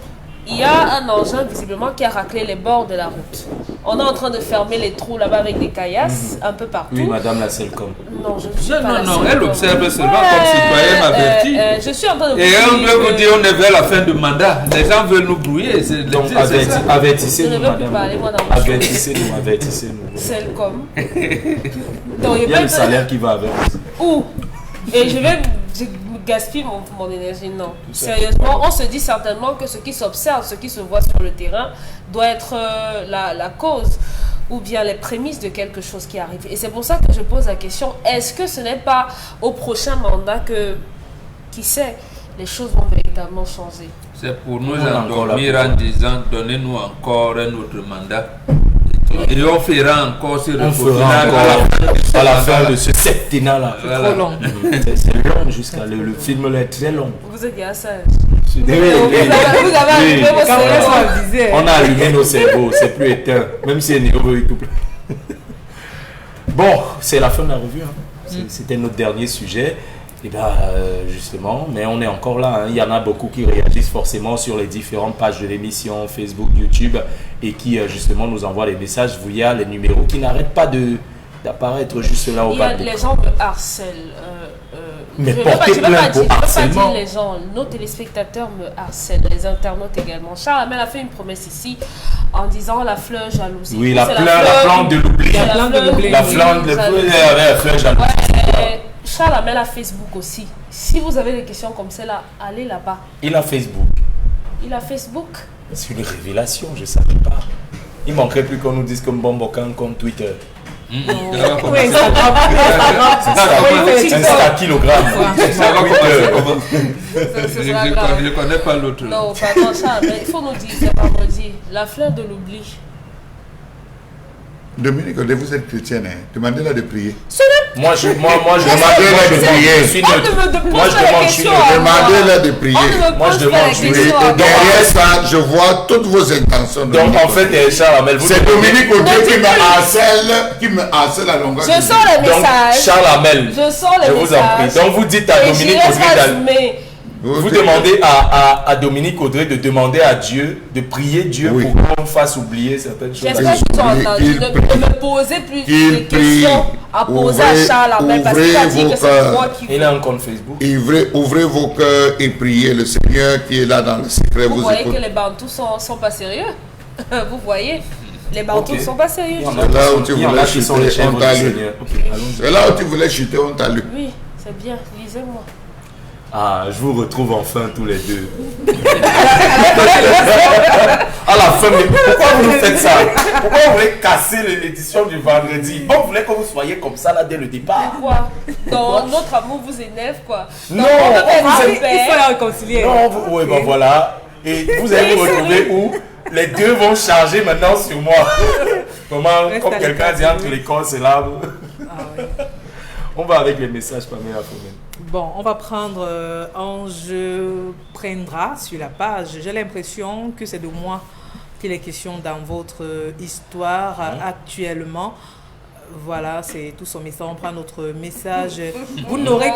il y a un engin visiblement qui a raclé les bords de la route. On est en train de fermer les trous là-bas avec des caillasses un peu partout.
Oui, madame la Selcom.
Non, je ne suis pas
Non, elle observe seulement comme citoyenne avertie.
Je suis en train de vous
dire. Et on veut vous dire, on est vers la fin du mandat. Les gens veulent nous brouiller.
Donc, avertissez-nous, madame.
Avertissez-nous. Selcom.
Il y a le salaire qui va avec.
Où? Et je gaspille mon énergie, non. Sérieusement, on se dit certainement que ce qui s'observe, ce qui se voit sur le terrain doit être la cause ou bien les prémices de quelque chose qui arrive. Et c'est pour ça que je pose la question, est-ce que ce n'est pas au prochain mandat que, qui sait, les choses vont véritablement changer?
C'est pour nous endormir en disant, donnez-nous encore un autre mandat. Et on fera encore ce
à la fin de ce septennat-là.
C'est trop long.
C'est long jusqu'à le film est très long.
Vous êtes bien sage.
On a allumé nos cerveaux, c'est plus éteint. Même si les néo est tout plein. Bon, c'est la fin de la revue. C'était notre dernier sujet. Et bien, justement, mais on est encore là. Il y en a beaucoup qui réagissent forcément sur les différentes pages de l'émission, Facebook, YouTube, et qui, justement, nous envoient des messages via les numéros qui n'arrêtent pas d'apparaître juste là au bas de l'écran.
Les gens me harcèlent.
Mais portez plainte pour harcèlement.
Je ne veux pas dire les gens, nos téléspectateurs me harcèlent, les internautes également. Charles Hamel a fait une promesse ici en disant la fleur jalousie.
Oui, la plante de l'oubli. La fleur jalousie.
Charles Hamel a Facebook aussi. Si vous avez des questions comme celle-là, allez là-bas.
Il a Facebook.
Il a Facebook.
C'est une révélation, je ne savais pas. Il manquerait plus qu'on nous dise comme Bombocan, comme Twitter.
Oui, Instagram.
Insta kilogramme.
Je ne connais pas l'autre.
Non, pardon, Charles, mais il faut nous dire, c'est vendredi. La fleur de l'oubli.
Dominique, vous êtes chrétienne, hein? Demandez-la de prier.
Moi, je demande
Demandez-la de prier.
Je suis neutre. Moi, je demande, je suis neutre.
Demandez-la de prier.
Moi, je demande, je suis
Oui,
neutre.
et derrière ça, je vois toutes vos intentions.
Donc, en fait, Charles Hamel, vous
c'est Dominique Odieu qui me harcèle à longueur.
Je sens le
Donc,
message.
Charles Hamel,
Je sens le
je vous en prie.
message.
Donc, vous dites à
Et
Dominique
je laisse
Audrey
assumer.
vous demandez à Dominique Audrey de demander à Dieu, de prier Dieu
Oui.
pour qu'on fasse oublier certaines choses.
J'espère qu'ils ont entendu de me poser plus de questions à poser à Charles Hamel parce qu'il a dit que c'est moi qui
Il a un compte Facebook.
Ouvrez vos cœurs et priez. Le Seigneur qui est là dans le secret
Vous
vous
voyez
écoute.
que les Bantous sont pas sérieux. Vous voyez, les Bantous
Ok.
sont pas sérieux.
Il y en
C'est là où tu
il y en
voulais
a qui sont les
chuter,
chèvres
on
du
t'a lu.
Seigneur. Ok, allons-y.
C'est là où tu voulais chuter, on t'a lu.
Oui, c'est bien, lisez-moi.
Ah, je vous retrouve enfin tous les deux. À la fin, mais pourquoi vous nous faites ça? Pourquoi vous voulez casser l'édition du vendredi? On voulait que vous soyez comme ça là dès le départ.
Quoi? Donc notre amour vous énerve quoi?
Non,
Donc,
on
votre
vous
Il faut la réconcilier.
Non, oui, ben voilà. Et vous allez vous retrouver où les deux vont charger maintenant sur moi. Comment,
Reste
comme
à
quelqu'un
l'écart.
dit entre les corps, c'est là.
Ah, oui.
On va avec les messages, Pamela Fomen.
Bon, on va prendre Ange Prendra sur la page. J'ai l'impression que c'est de moi qu'il est question dans votre histoire actuellement. Voilà, c'est tout son message. On prend notre message. Vous n'aurez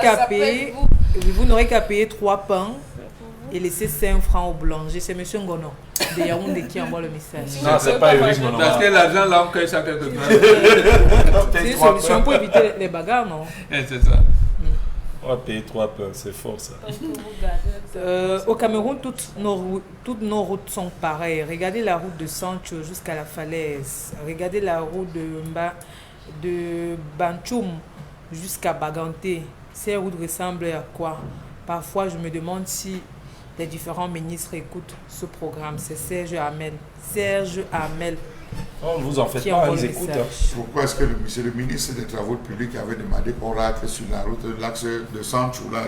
qu'à payer 3 pains et laisser 5 francs au boulanger. C'est monsieur Ngono de Yaoundé qui envoie le message.
Non, c'est pas Eric Monoman.
Parce que l'argent là, on cache ça quelque part.
C'est une solution pour éviter les bagarres, non?
C'est ça.
On va payer 3 pains, c'est fort ça.
Au Cameroun, toutes nos routes sont pareilles. Regardez la route de Sancho jusqu'à la falaise. Regardez la route de Banchoum jusqu'à Baganté. Ces routes ressemblent à quoi? Parfois, je me demande si les différents ministres écoutent ce programme. C'est Serge Hamel. Serge Hamel.
On vous en fait
Qui
pas,
envoie
ils
le
écoutent.
message.
Pourquoi est-ce que c'est le ministre des Travaux publics avait demandé qu'on racle sur la route de l'axe de Sanchou, là,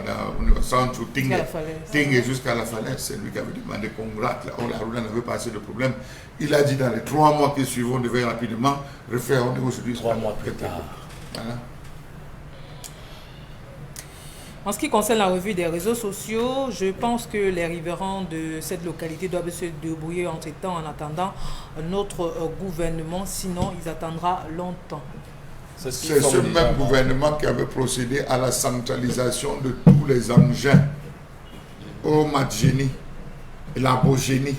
Sanchou, Tingue,
Jusqu'à la falaise.
Tingue jusqu'à la falaise? C'est lui qui avait demandé qu'on racle. Oh, la route n'avait pas assez de problème. Il a dit dans les 3 mois qui suivent, on devait rapidement refaire. On est aujourd'hui
3 mois plus tard.
Voilà.
En ce qui concerne la revue des réseaux sociaux, je pense que les riverains de cette localité doivent se débrouiller entre-temps en attendant notre gouvernement, sinon ils attendront longtemps.
C'est ce même gouvernement qui avait procédé à la centralisation de tous les engins au Matgénie et la Bogénie.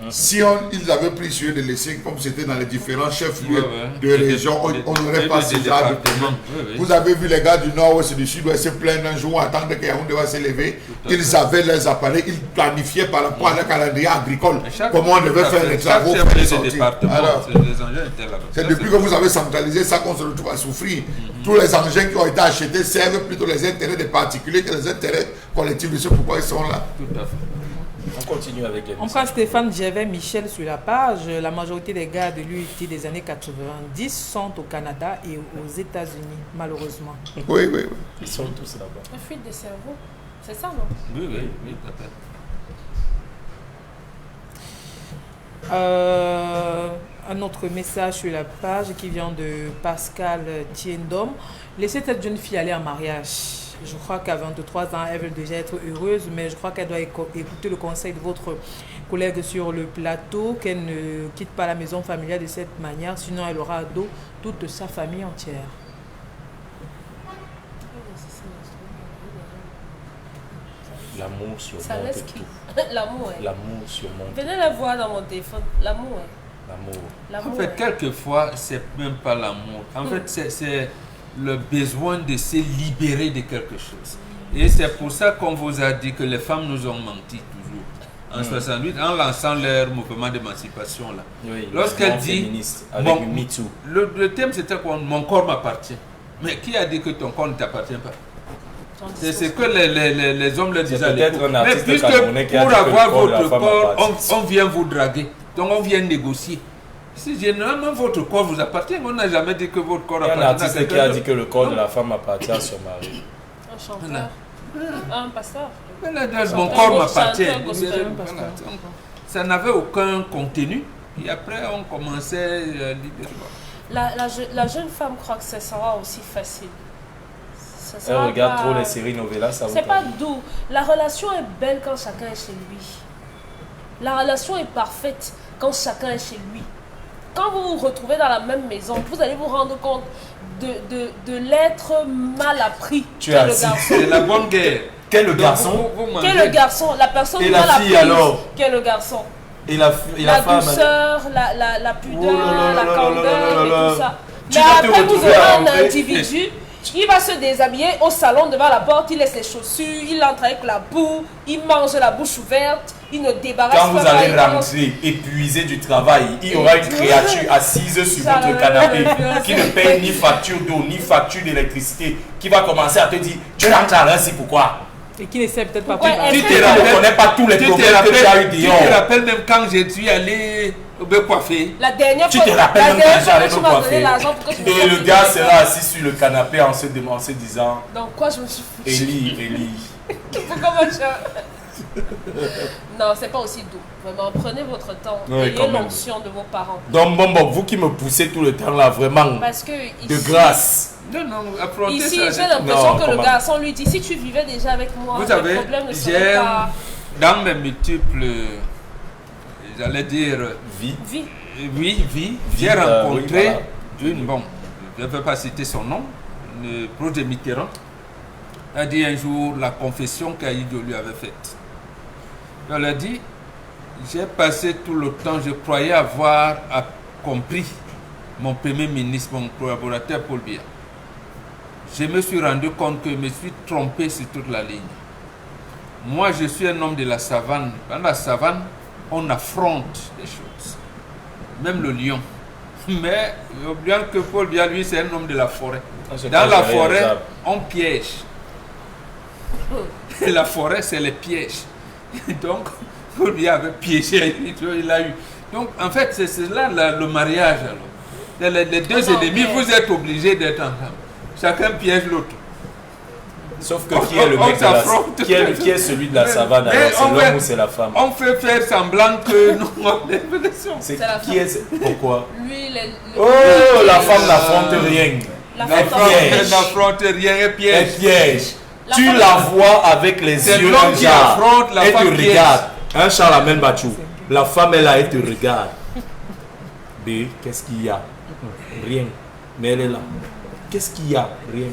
Si ils avaient pris sur de laisser comme c'était dans les différents chefs-lieux de région, on n'aurait pas ce genre de problème. Vous avez vu les gars du nord-ouest et du sud-ouest se plaindre un jour, attendre que Yaoundé va s'élever. Ils avaient leurs appareils, ils planifiaient par rapport à leur calendrier agricole comment on devait faire les travaux. Alors, c'est depuis que vous avez centralisé ça qu'on se retrouve à souffrir. Tous les engins qui ont été achetés servent plutôt les intérêts des particuliers que les intérêts collectifs. C'est pourquoi ils sont là.
Tout à fait.
On continue avec les
On
messages.
prend Stéphane Gervais Michel sur la page. La majorité des gars de l'UIT des années 90 sont au Canada et aux États-Unis, malheureusement.
Oui, oui, oui.
Ils sont tous là-bas.
La fuite des cerveaux, c'est ça non?
Oui, peut-être.
Un autre message sur la page qui vient de Pascal Tiendom. Laissez cette jeune fille aller en mariage. Je crois qu'à 23 ans, elle veut déjà être heureuse, mais je crois qu'elle doit écouter le conseil de votre collègue sur le plateau, qu'elle ne quitte pas la maison familiale de cette manière, sinon elle aura à dos toute sa famille entière.
L'amour
Ça
surmonte
laisse
tout.
qui? L'amour, ouais.
L'amour surmonte.
Venez la voir dans mon téléphone. L'amour, ouais.
L'amour.
L'amour,
En fait,
ouais.
quelquefois, c'est même pas l'amour. En fait, c'est le besoin de se libérer de quelque chose. Et c'est pour ça qu'on vous a dit que les femmes nous ont menti toujours. En 68, en lançant leur mouvement d'émancipation là.
Oui,
Lorsqu'elle
mouvement
dit,
féministe avec
bon,
Me Too.
le thème c'était quoi? Mon corps m'appartient. Mais qui a dit que ton corps ne t'appartient pas? C'est ce que les hommes leur disaient à
peut-être
l'époque.
un
Mais
artiste
puisque
camerounais qui a
pour
dit que le
avoir
corps de la
votre
femme
corps,
appartient.
on vient vous draguer. Donc on vient négocier. Si généralement votre corps vous appartient, on n'a jamais dit que votre corps
Il y a un
appartient à
artiste qui
quelqu'un
a
d'autre.
dit que le corps de la femme appartient à son mari.
Un chanteur.
Voilà.
Un pasteur.
Voilà, mon corps m'appartient.
Chanteur gospel.
Voilà. Ça n'avait aucun contenu. Et après, on commençait librement.
la jeune femme croit que ça sera aussi facile. Ça
Elle
sera
regarde
pas-
trop les séries novellas, ça vous
C'est pas
tente.
doux. La relation est belle quand chacun est chez lui. La relation est parfaite quand chacun est chez lui. Quand vous vous retrouvez dans la même maison, vous allez vous rendre compte de l'être mal appris
Tu
qu'est
as
le
assis.
garçon.
C'est la bonne guerre.
Quel le
Donc,
garçon
vous
Qu'est
mangez.
le garçon, la personne
Et la
mal
fille,
apprise
alors
qu'est le garçon.
et la
La
femme.
douceur, la pudeur,
Oh là là
la
là là
candeur
là là là.
et tout ça.
Tu
Mais
vas te
après, vous
retrouver
aurez
à
un
rentrer.
individu, il va se déshabiller au salon devant la porte, il laisse les chaussures, il entre avec la boue, il mange la bouche ouverte, il ne débarrasse
Quand vous
pas.
allez
il mange-
rentrer, épuisé du travail, il y aura une créature assise sur
Ça
votre
va,
canapé
ça
qui ne paye ni facture d'eau, ni facture d'électricité, qui va commencer à te dire « Tu rentres à l'heure, c'est pourquoi ?»
Et qui ne sait peut-être pas
Pourquoi
préparer.
elle
Tu
fait-
ne connais pas tous les
Tu te
problèmes que tu as eu
tu te
dehors.
rappelles même quand j'ai dû aller me coiffer.
La dernière
Tu
fois,
te rappelles
la
même
dernière
quand
fois
j'allais
que tu
me
m'as donné
coiffer.
l'argent pour que je me
Et
fasse
le
une
gars
petite
sera assis sur le canapé en se disant
Donc quoi, je me suis
«
foutu.
Élie.
Pourquoi moi je... Non, c'est pas aussi doux. Vraiment, prenez votre temps.
Oui,
Ayez
quand même.
l'onction de vos parents. »
Donc bon, vous qui me poussez tout le temps là, vraiment,
Parce que
de
ici,
grâce.
Non, affrontez
ici
ça.
j'ai l'impression
Non,
que le
comment?
garçon lui dit, si tu vivais déjà avec moi,
Vous
le
savez,
problème ne serait
j'aime,
pas...
dans mes multiples, j'allais dire,
Vie.
Vie.
vie, j'ai
oui,
rencontré
voilà.
une, bon, je ne vais pas citer son nom, une proche de Mitterrand, a dit un jour la confession qu'Aïdo lui avait faite. Elle a dit, j'ai passé tout le temps, je croyais avoir compris mon premier ministre, mon collaborateur Paul Biya. Je me suis rendu compte que je me suis trompé sur toute la ligne. Moi, je suis un homme de la savane. Dans la savane, on affronte les choses. Même le lion. Mais, oubliant que Paul Biya, lui, c'est un homme de la forêt. Dans la forêt, on piège. Et la forêt, c'est les pièges. Donc, Paul Biya avait piégé, il a eu. Donc, en fait, c'est là le mariage. Alors. Les deux
On en
ennemis,
piège.
vous êtes obligés d'être ensemble. Chacun piège l'autre.
Sauf que qui est le mec de
s'affronte.
qui est celui de la savane
Mais
alors? C'est
on
l'homme
va-
ou c'est la femme?
On fait faire semblant que nous, on est une élection.
C'est
C'est la
qui est pourquoi?
Lui,
Oh, la femme n'affronte rien.
La
La
femme
femme
piège.
n'affronte rien et
Elle
piège.
piège.
La
Tu
femme-
la vois avec les
C'est
yeux
l'homme
un
qui
genre.
affronte, la
Elle te
femme piège.
regarde. Un Charlemagne Bachou. La femme est là, elle te regarde. B, qu'est-ce qu'il y a? Rien. Mais elle est là. Qu'est-ce qu'il y a? Rien.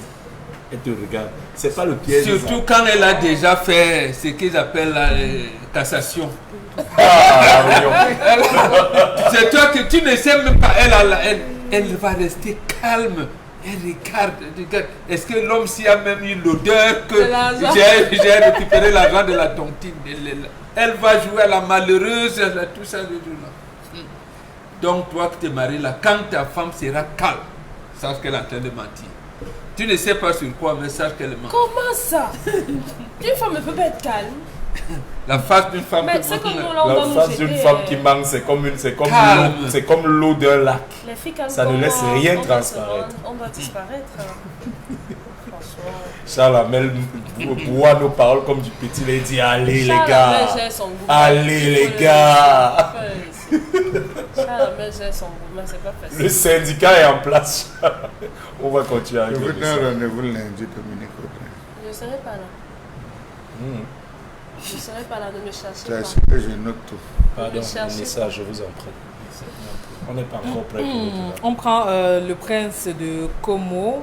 Elle te regarde. C'est pas le piège.
Surtout quand elle a déjà fait ce qu'ils appellent la cassation.
Ah, voyons.
C'est toi que tu ne sais même pas. Elle va rester calme. Elle regarde. Est-ce que l'homme s'y a même eu l'odeur que
De l'argent.
j'ai récupéré l'argent de la tontine. Elle va jouer à la malheureuse, à tout ça. Donc toi qui te maries là, quand ta femme sera calme, sache qu'elle est en train de mentir. Tu ne sais pas sur quoi, mais sache qu'elle ment.
Comment ça? Une femme ne peut pas être calme.
La face d'une femme
Mais
que
c'est comme
vous-
nous là, on doit
La
nous
face
jeter,
d'une femme qui manque, c'est comme
Calme.
l'eau, c'est comme l'eau d'un lac.
Les filles calmes
Ça ne
comme
laisse
moi,
rien
on doit se
transparaître.
rendre, on doit disparaître. Franchement.
Charles Amel boit nos paroles comme du petit, il dit allez les
Charles
gars,
Amel gère son gourmet.
allez
Il
les
faut le
gars.
laisser. Charles Amel gère son gourmet, c'est pas facile.
Le syndicat est en place. On va continuer
Je
avec
vous
le
donne un
message.
rendez-vous lundi, Dominique Audrey.
Je ne serai pas là. Je ne serai pas là, ne me cherchez
C'est
pas.
ainsi que je note tout.
Pardon, le
Cherchez
message, je vous en prie. On n'est pas encore prêt pour le débat.
On prend le prince de Como.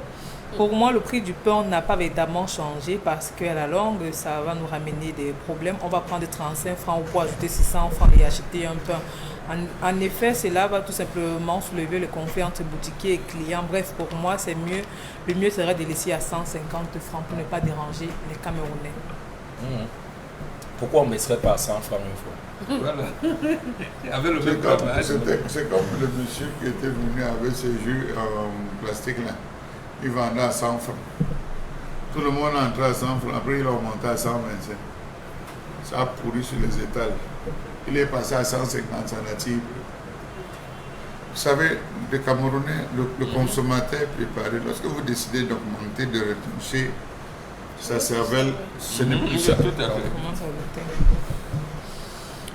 Pour moi, le prix du pain n'a pas véritablement changé parce qu'à la longue, ça va nous ramener des problèmes. On va prendre 35 francs ou pour ajouter 600 francs et acheter un pain. En effet, cela va tout simplement soulever le conflit entre boutiquier et client. Bref, pour moi, c'est mieux. Le mieux serait de laisser à 150 francs pour ne pas déranger les Camerounais.
Pourquoi on ne mettrait pas 100 francs une fois?
Voilà. Avec le
C'est
même
comme,
travail.
c'est comme le monsieur qui était venu avec ses jus en plastique là. Il vendait à 100 francs. Tout le monde entrait à 100 francs. Après, il a augmenté à 125. Ça a pourri sur les étals. Il est passé à 150, ça n'a tiré. Vous savez, le Camerounais, le consommateur est préparé. Lorsque vous décidez d'augmenter, de retoucher sa cervelle, ce n'est plus ça.
Tout à fait.
Comment ça va être?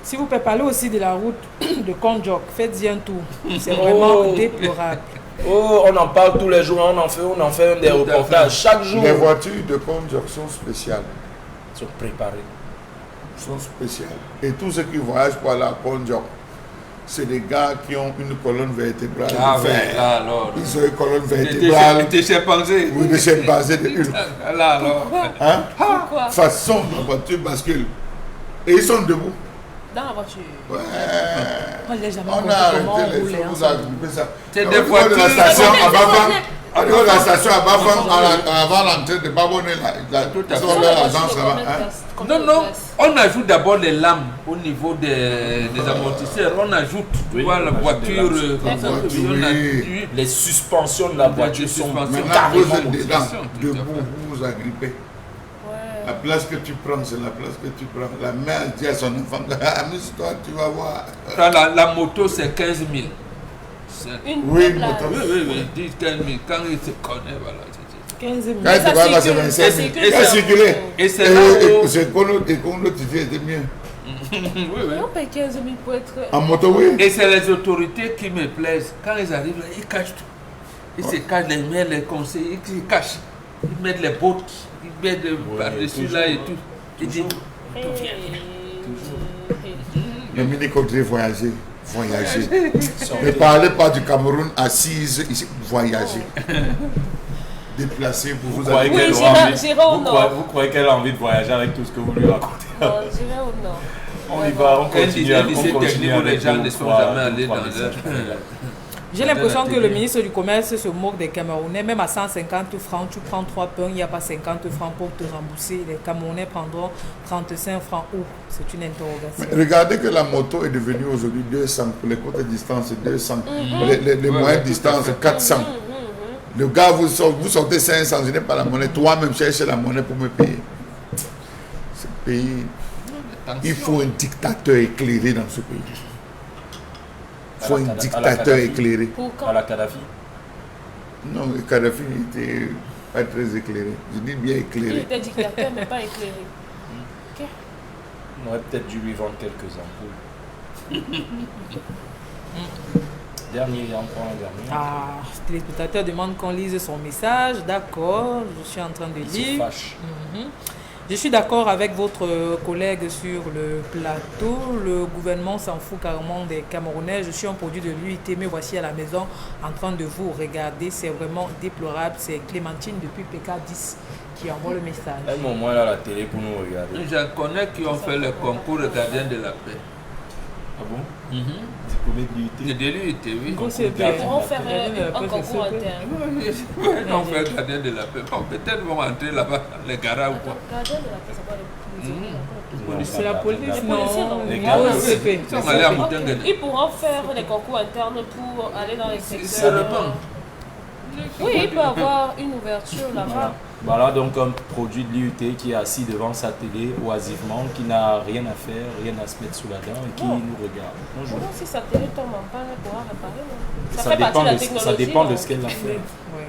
Si vous pouvez parler aussi de la route de Konjok, faites-y un tour. C'est vraiment déplorable.
Oh, on en parle tous les jours, on en fait des reportages chaque jour.
Les voitures de Kondiok sont spéciales.
Ils sont préparés.
Sont spéciales. Et tous ceux qui voyagent pour aller à Kondiok, c'est des gars qui ont une colonne vertébrale.
Ah oui, là alors.
Ils ont une colonne vertébrale.
Des chimpanzés.
Oui, des chimpanzés.
Là alors.
Hein?
Pourquoi?
Façon, la voiture bascule. Et ils sont debout.
Dans la voiture.
Ouais.
Moi, je l'ai jamais
On
compris
a
comment
arrêté
on
les
roulait
choses, on a
ensemble.
groupé ça.
C'est
Au
des
niveau de la
voitures.
station à Bafang.
Mais
Au niveau de la station à Bafang, avant l'entrée de Babonnet,
Tout à
ils
fait.
ont leur agence là-bas. Hein?
Non, non, on ajoute d'abord les lames au niveau des amortisseurs. On ajoute, tu
Oui,
vois, la
on ajoute
voiture
des lames.
comme ça.
La
puis on
voiture,
a-
Les suspensions de la voiture sont
suspensions.
Maintenant,
carrément
vous êtes
modifiées.
dedans,
tout à
debout, vous vous agrippez. La
Ouais.
place que tu prends, c'est la place que tu prends. La mère dit à son enfant, amuse-toi, tu vas voir.
La moto, c'est 15 000.
Une
Oui,
place.
moto.
Oui, 10, 15 000. Quand il se connaît, voilà.
15 000.
Quand tu
ça
vas là, c'est
circule,
25
ça
000.
circule,
Il a
ça.
circulé.
Et c'est là où...
C'est qu'on notifie, c'était mieux.
Oui, oui.
On paye 15 000 pour être.
En moto, oui.
Et c'est les autorités qui me plaisent. Quand ils arrivent là, ils cachent tout. Ils se cachent les mails, les conseils, ils se cachent. Ils mettent les bottes, ils mettent par-dessus là et tout. Ils disent,
Le mini-côté voyager. Voyager. Ne parlez pas du Cameroun assise ici, voyager. Déplacer pour vous
croyez
aller.
qu'elle
Oui,
aura envie-
j'irai au nord.
vous croyez qu'elle a envie de voyager avec tout ce que vous lui racontez?
Non, j'irai au nord.
On y va, on continue.
un lycée
on continue
technique où les
avec
gens
deux
ne
ou
sont
trois-
jamais
deux ou
allés
trois
dans
messages.
J'ai l'impression que le ministre du Commerce se moque des Camerounais. Même à 150 francs, tu prends 3 pains, il n'y a pas 50 francs pour te rembourser. Les Camerounais prendront 35 francs où? C'est une interrogation.
Mais regardez que la moto est devenue aujourd'hui 200 pour les courtes distances, 200. Les moyennes distances, 400. Le gars, vous sortez 500, je n'ai pas la monnaie. Toi-même, cherchez la monnaie pour me payer. Ce pays, il faut un dictateur éclairé dans ce pays. Il faut un
À la
dictateur
Kadhafi.
éclairé.
Pour
À
quand?
la Kadhafi.
Non, le Kadhafi n'était pas très éclairé. Je dis bien
Il
éclairé.
était dictateur, mais pas éclairé. Ok.
On aurait peut-être dû lui vendre quelques ampoules. Dernier, on prend un dernier.
Ah, le téléspectateur demande qu'on lise son message. D'accord, je suis en train de
Il se
lire.
fâche.
Mhm. Je suis d'accord avec votre collègue sur le plateau. Le gouvernement s'en fout carrément des Camerounais. Je suis un produit de l'UIT, mais voici à la maison en train de vous regarder. C'est vraiment déplorable. C'est Clémentine depuis PK10 qui envoie le message.
Elle met au moins là la télé pour nous regarder.
Je connais qui ont fait le concours de gardien de la paix.
Ah bon?
Mhm.
Diplômé de l'UIT.
De l'UIT, oui.
Gros, c'est
Ils
bien.
pourront faire
Gardien de la
un
paix,
concours
c'est super.
interne.
Ils ont fait gardien de la paix. Bon, peut-être vont entrer là-bas, les garas ou quoi.
Gardien de la paix, c'est pas le
Non,
C'est la police,
policiers,
non.
non.
Les
Oui,
gars,
OCP.
Ils sont allés à
Ok,
Moutengene.
ils pourront faire des concours internes pour aller dans les
Ça
secteurs.
dépend.
Oui, il peut avoir une ouverture là-bas.
Voilà donc un produit de l'IUT qui est assis devant sa télé oisivement, qui n'a rien à faire, rien à se mettre sous la dent et qui
Oh.
nous regarde. Bonjour.
Maintenant, si sa télé tombe en panne, elle pourra réparer. Non?
Ça
fait partie
dépend
de la
de,
technologie.
ça dépend de
non?
ce qu'elle a fait.
Ouais.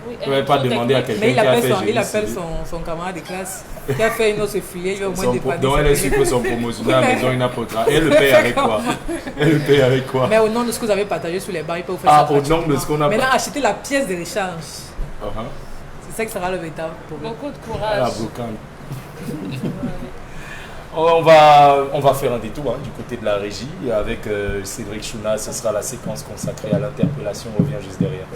Oui,
Je ne vais pas demander à quelqu'un
Mais il
qui a
appelle,
fait
son,
génie
il appelle
civil.
son camarade de classe qui a fait une autre filière, il va au moins
Donc
dépanner
elle
sa
est sûre
télé.
que son promotionnaire à la maison, il n'a pas de travail. Elle le paye avec quoi? Elle le paye avec quoi?
Mais au nom de ce que vous avez partagé sur les bancs, il peut vous faire
Ah,
ça
au nom de
gratuitement.
ce qu'on a
Maintenant,
pas-
achetez la pièce de rechange.
Uh-huh.
C'est ça qui sera le véritable problème.
Beaucoup de
Elle a
courage.
bloqué. On va faire un détour du côté de la régie avec Cédric Chouna. Ce sera la séquence consacrée à l'interpellation. On revient juste derrière.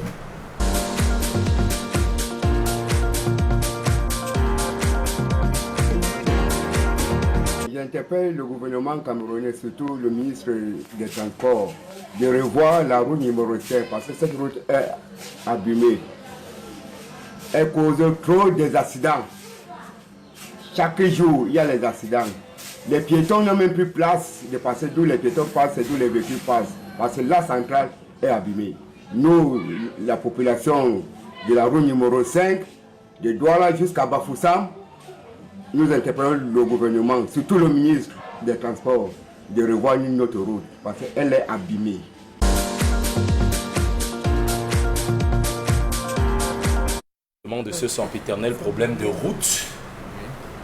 J'interpelle le gouvernement camerounais, surtout le ministre des Transports, de revoir la route numéro 5 parce que cette route est abîmée. Elle cause trop des accidents. Chaque jour, il y a les accidents. Les piétons n'ont même plus place de passer d'où les piétons passent et d'où les véhicules passent. Parce que la centrale est abîmée. Nous, la population de la route numéro 5, de Douala jusqu'à Bafoussam, nous interpellons le gouvernement, surtout le ministre des Transports, de revoir une autre route parce qu'elle est abîmée.
De ce sempiternel problème de route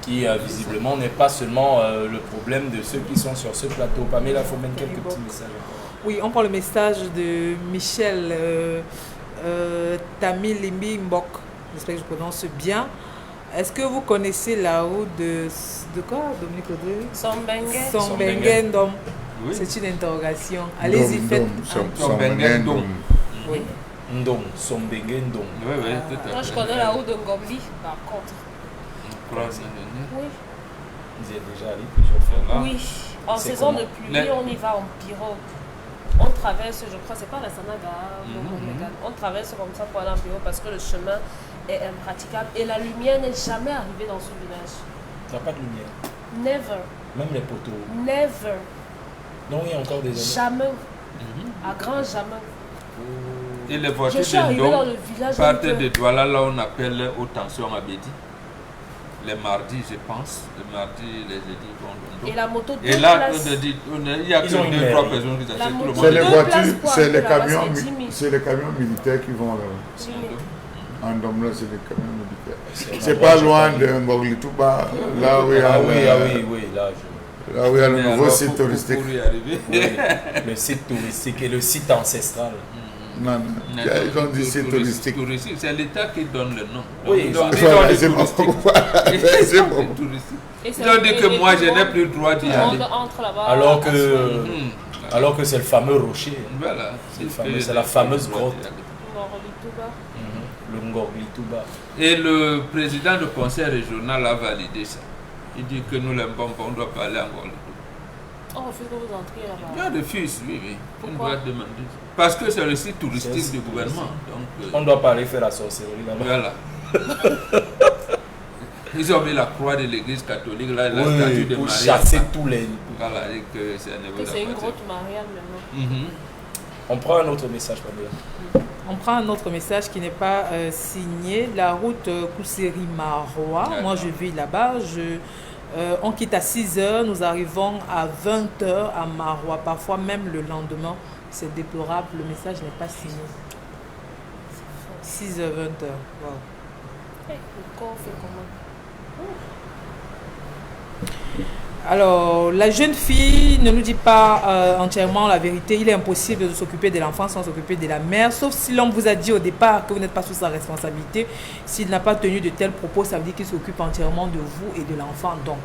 qui visiblement n'est pas seulement le problème de ceux qui sont sur ce plateau. Pamela, il faut mettre quelques petits messages encore.
Oui, on prend le message de Michel. Tamilimbi Mbok, j'espère que je prononce bien. Est-ce que vous connaissez la route de quoi, Dominique Audrey? Sombengen Dom.
Oui.
C'est une interrogation. Allez-y, faites.
Sombengen Dom.
Oui.
Ndong, Sombengen Ndong.
Oui, oui, tout à fait.
Moi, je connais la route de Ngomli, par contre.
Oui.
Oui.
Vous y êtes déjà allé plusieurs fois.
Oui. En
C'est
saison
comment?
de pluie, on y va en pirogue. On traverse, je crois, c'est pas la Sanaga, on traverse comme ça pour aller en pirogue parce que le chemin est impraticable et la lumière n'est jamais arrivée dans ce village.
Il n'y a pas de lumière.
Never.
Même les poteaux.
Never.
Non, il y a encore des années.
Jamais. À grand jamais.
Et les
Je
voitures
suis arrivée dans
de
le village.
partent
où-
de Douala, là on appelle haute tension à Bédi. Les mardis, je pense. Les mardis, les jeudis, bon.
Et la moto
Et
deux
là,
places.
il y a
Ils ont
que
une
2-3
mairie.
personnes qui
La
achètent tout le
moto-
monde.
C'est les
Deux
voitures,
places pour
c'est
aller
les
là-bas,
camions,
c'est 10 000.
c'est les camions militaires qui vont là.
Jimmy.
En Domla, c'est les camions militaires.
C'est
C'est
un
pas
endroit,
loin
j'ai
de Ngoglituba, là où il y a
Ah oui,
le-
ah oui, oui, là, je...
là où il y a le
Mais
nouveau
alors,
site touristique.
Pour y arriver.
Oui, le site touristique et le site ancestral.
Non, non. Ils ont dit site touristique.
C'est l'État qui donne le nom.
Oui,
Donc, ils
Voilà,
ont dit
c'est bon.
touristique.
C'est bon.
Touristique.
Et c'est-
Ils ont dit que
et
moi,
tout
je
le
n'ai
monde-
plus le droit
Tout
d'y
le monde
aller.
entre là-bas.
Alors que c'est le fameux rocher.
Voilà.
C'est la fameuse grotte.
Ngorlituba.
Le Ngorlituba.
Et le président du conseil régional a validé ça. Il dit que nous, les Mbamba, on ne doit pas aller en Ngorlituba.
On refuse que vous entriez
Il y
là-bas.
a des fils, oui, oui. On
Pourquoi?
doit demander. Parce que c'est le site touristique
C'est
du
un
gouvernement. Donc,
On ne doit pas aller faire la sorcellerie là-bas.
voilà. Ils ont mis la croix de l'église catholique, là, la statue
Oui,
de
pour
Marie.
chasser tous les...
Voilà, et que c'est un niveau
Que c'est une
d'appartement.
grotte mariale maintenant.
Mhm.
On prend un autre message, Pamela.
On prend un autre message qui n'est pas signé. La route Kousséri-Marois.
D'accord.
Moi, je vis là-bas. On quitte à 6h. Nous arrivons à 20h à Marois. Parfois, même le lendemain. C'est déplorable. Le message n'est pas signé. 6h, 20h. Wow.
Le corps fait comment?
Alors, la jeune fille ne nous dit pas entièrement la vérité. Il est impossible de s'occuper de l'enfant sans s'occuper de la mère. Sauf si l'homme vous a dit au départ que vous n'êtes pas sous sa responsabilité. S'il n'a pas tenu de tels propos, ça veut dire qu'il s'occupe entièrement de vous et de l'enfant. Donc,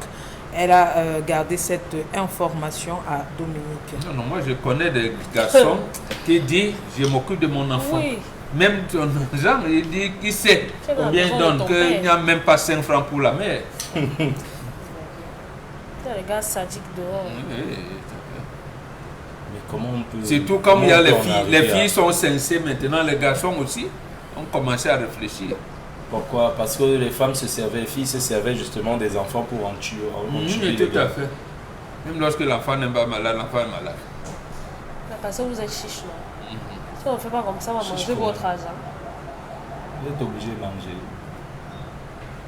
elle a gardé cette information à Dominique.
Non, non, moi je connais des garçons qui disent je m'occupe de mon enfant.
Oui.
Même ton genre, il dit qui sait
C'est la
combien il
maison de
donne,
ton
qu'il
père.
n'y a même pas 5 francs pour la mère.
Putain, les gars sadiques dehors.
Mais comment on peut...
Surtout comme il y a les
comment on
filles.
peut
Les
arriver à-
filles sont censées maintenant, les garçons aussi ont commencé à réfléchir.
Pourquoi? Parce que les femmes se servaient, les filles se servaient justement des enfants pour en tuer.
Oui, tout à fait. Même lorsque l'enfant n'est pas malade, l'enfant est malade.
Parce que vous êtes chiche, non? Si on ne fait pas comme ça, on va manger votre argent.
Vous êtes obligé de manger.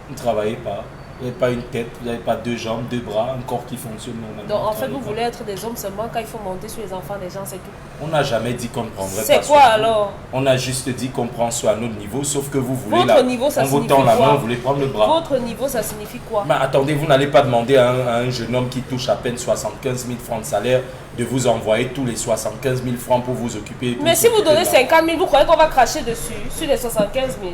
Vous ne travaillez pas. Vous n'avez pas une tête, vous n'avez pas 2 jambes, 2 bras, un corps qui fonctionne normalement.
Donc en fait, vous
travaillez
voulez être des hommes seulement quand il faut monter sur les enfants des gens, c'est tout.
pas. On n'a jamais dit qu'on ne prendrait pas
C'est
soin
quoi
de vous.
alors?
On a juste dit qu'on prend soin à notre niveau, sauf que vous voulez
Votre niveau, ça
on vous
signifie
tend la
quoi?
main, vous voulez prendre le bras.
Votre niveau, ça signifie quoi?
Mais attendez, vous n'allez pas demander à un jeune homme qui touche à peine 75 000 francs de salaire de vous envoyer tous les 75 000 francs pour vous occuper. pour
Mais si vous
s'occuper
donnez
de
50 000, vous croyez qu'on va cracher dessus, sur les 75 000?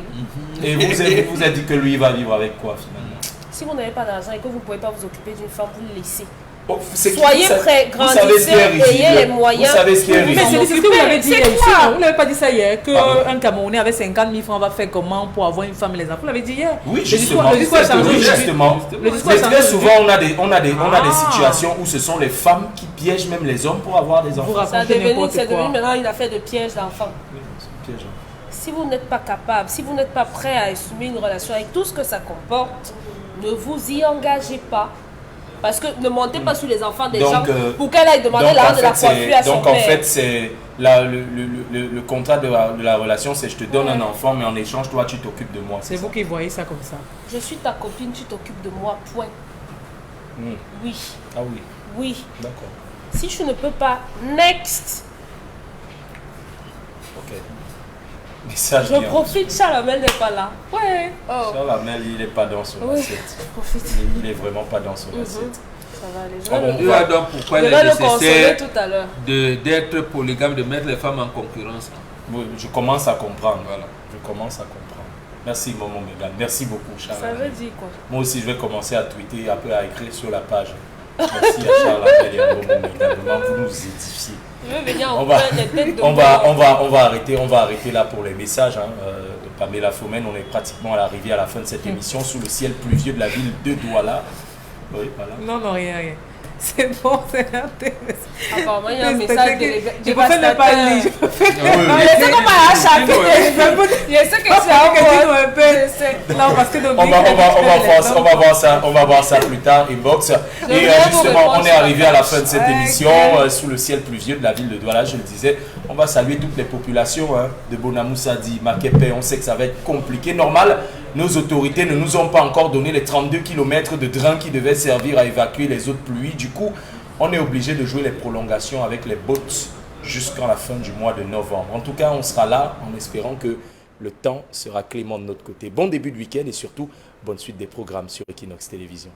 Et vous avez dit que lui il va vivre avec quoi finalement?
Si vous n'avez pas d'argent et que vous ne pouvez pas vous occuper d'une femme, vous le laissez.
Oh, c'est qui-
Soyez
vous savez-
prêts,
vous savez ce qui est
grandissez, ayez
risible.
les moyens.
Vous savez ce qui est
Mais
Mais
risible.
c'est ce que vous l'avez dit
C'est
hier aussi,
quoi?
non? Vous n'avez pas dit ça hier,
Pardon.
qu'un Camerounais avec 50 000 francs va faire comment pour avoir une femme et les enfants? Vous l'avez dit hier.
Oui,
Le
justement.
discours- le discours a changé
Oui,
aujourd'hui.
justement.
Le discours
Mais
a changé
très souvent,
aujourd'hui.
on a des
Ah.
situations où ce sont les femmes qui piègent même les hommes pour avoir des
Vous
enfants.
racontez
C'est devenu
n'importe quoi.
maintenant une affaire de piège d'enfants.
Oui, c'est un piège, hein.
Si vous n'êtes pas capable, si vous n'êtes pas prêt à assumer une relation avec tout ce que ça comporte, ne vous y engagez pas. Parce que ne montez pas sur les enfants des
Donc,
gens pour qu'elle aille demander l'argent de la coiffure à son
donc en
père.
fait, c'est le contrat de la relation, c'est je te donne un enfant, mais en échange, toi, tu t'occupes de moi.
C'est vous qui voyez ça comme ça.
Je suis ta copine, tu t'occupes de moi, point.
Hmm.
Oui,
Ah oui,
oui.
d'accord.
Si je ne peux pas, next.
Ok. Message
Je
bien.
profite, Chalamel n'est pas là. Ouais. Oh.
Charles Hamel, il n'est pas dans son
Oui,
assiette.
je profite.
Il est vraiment pas dans son
Mhm.
assiette.
Ça va aller. Je
Ah
vais
bon,
le-
Voilà donc pourquoi
je
il
vais
est
le consoler
nécessaire
tout à l'heure.
d'être polygame, de mettre les femmes en concurrence.
Je commence à comprendre.
Voilà.
Je commence à comprendre. Merci, Maman Megan. Merci beaucoup, Charles.
Ça veut dire quoi?
Moi aussi, je vais commencer à tweeter, après à écrire sur la page. Merci à Charles Abel et à Maman Megan. Vraiment, vous nous édifiez.
Je veux venir en
On va,
plein des têtes de
on
mort.
va arrêter là pour les messages. De Pamela Fomen, on est pratiquement à l'arrivée à la fin de cette émission sous le ciel pluvieux de la ville de Douala. Oui, voilà.
Non, rien. C'est bon, c'est intéressant.
Apparemment, il y a un message
Je préfère ne pas lire. Je préfère
Non, je sais comment elle a chanté. Je sais que c'est un peu.
Non, parce que
on va voir ça plus tard, inbox. Et justement, on est arrivé à la fin de cette émission sous le ciel pluvieux de la ville de Douala. Je le disais, on va saluer toutes les populations de Bonamoussadi, Makepe. On sait que ça va être compliqué. Normal, nos autorités ne nous ont pas encore donné les 32 km de drain qui devaient servir à évacuer les eaux de pluie. Du coup, on est obligé de jouer les prolongations avec les boats jusqu'à la fin du mois de novembre. En tout cas, on sera là en espérant que le temps sera clément de notre côté. Bon début de week-end et surtout, bonne suite des programmes sur Equinox Télévision.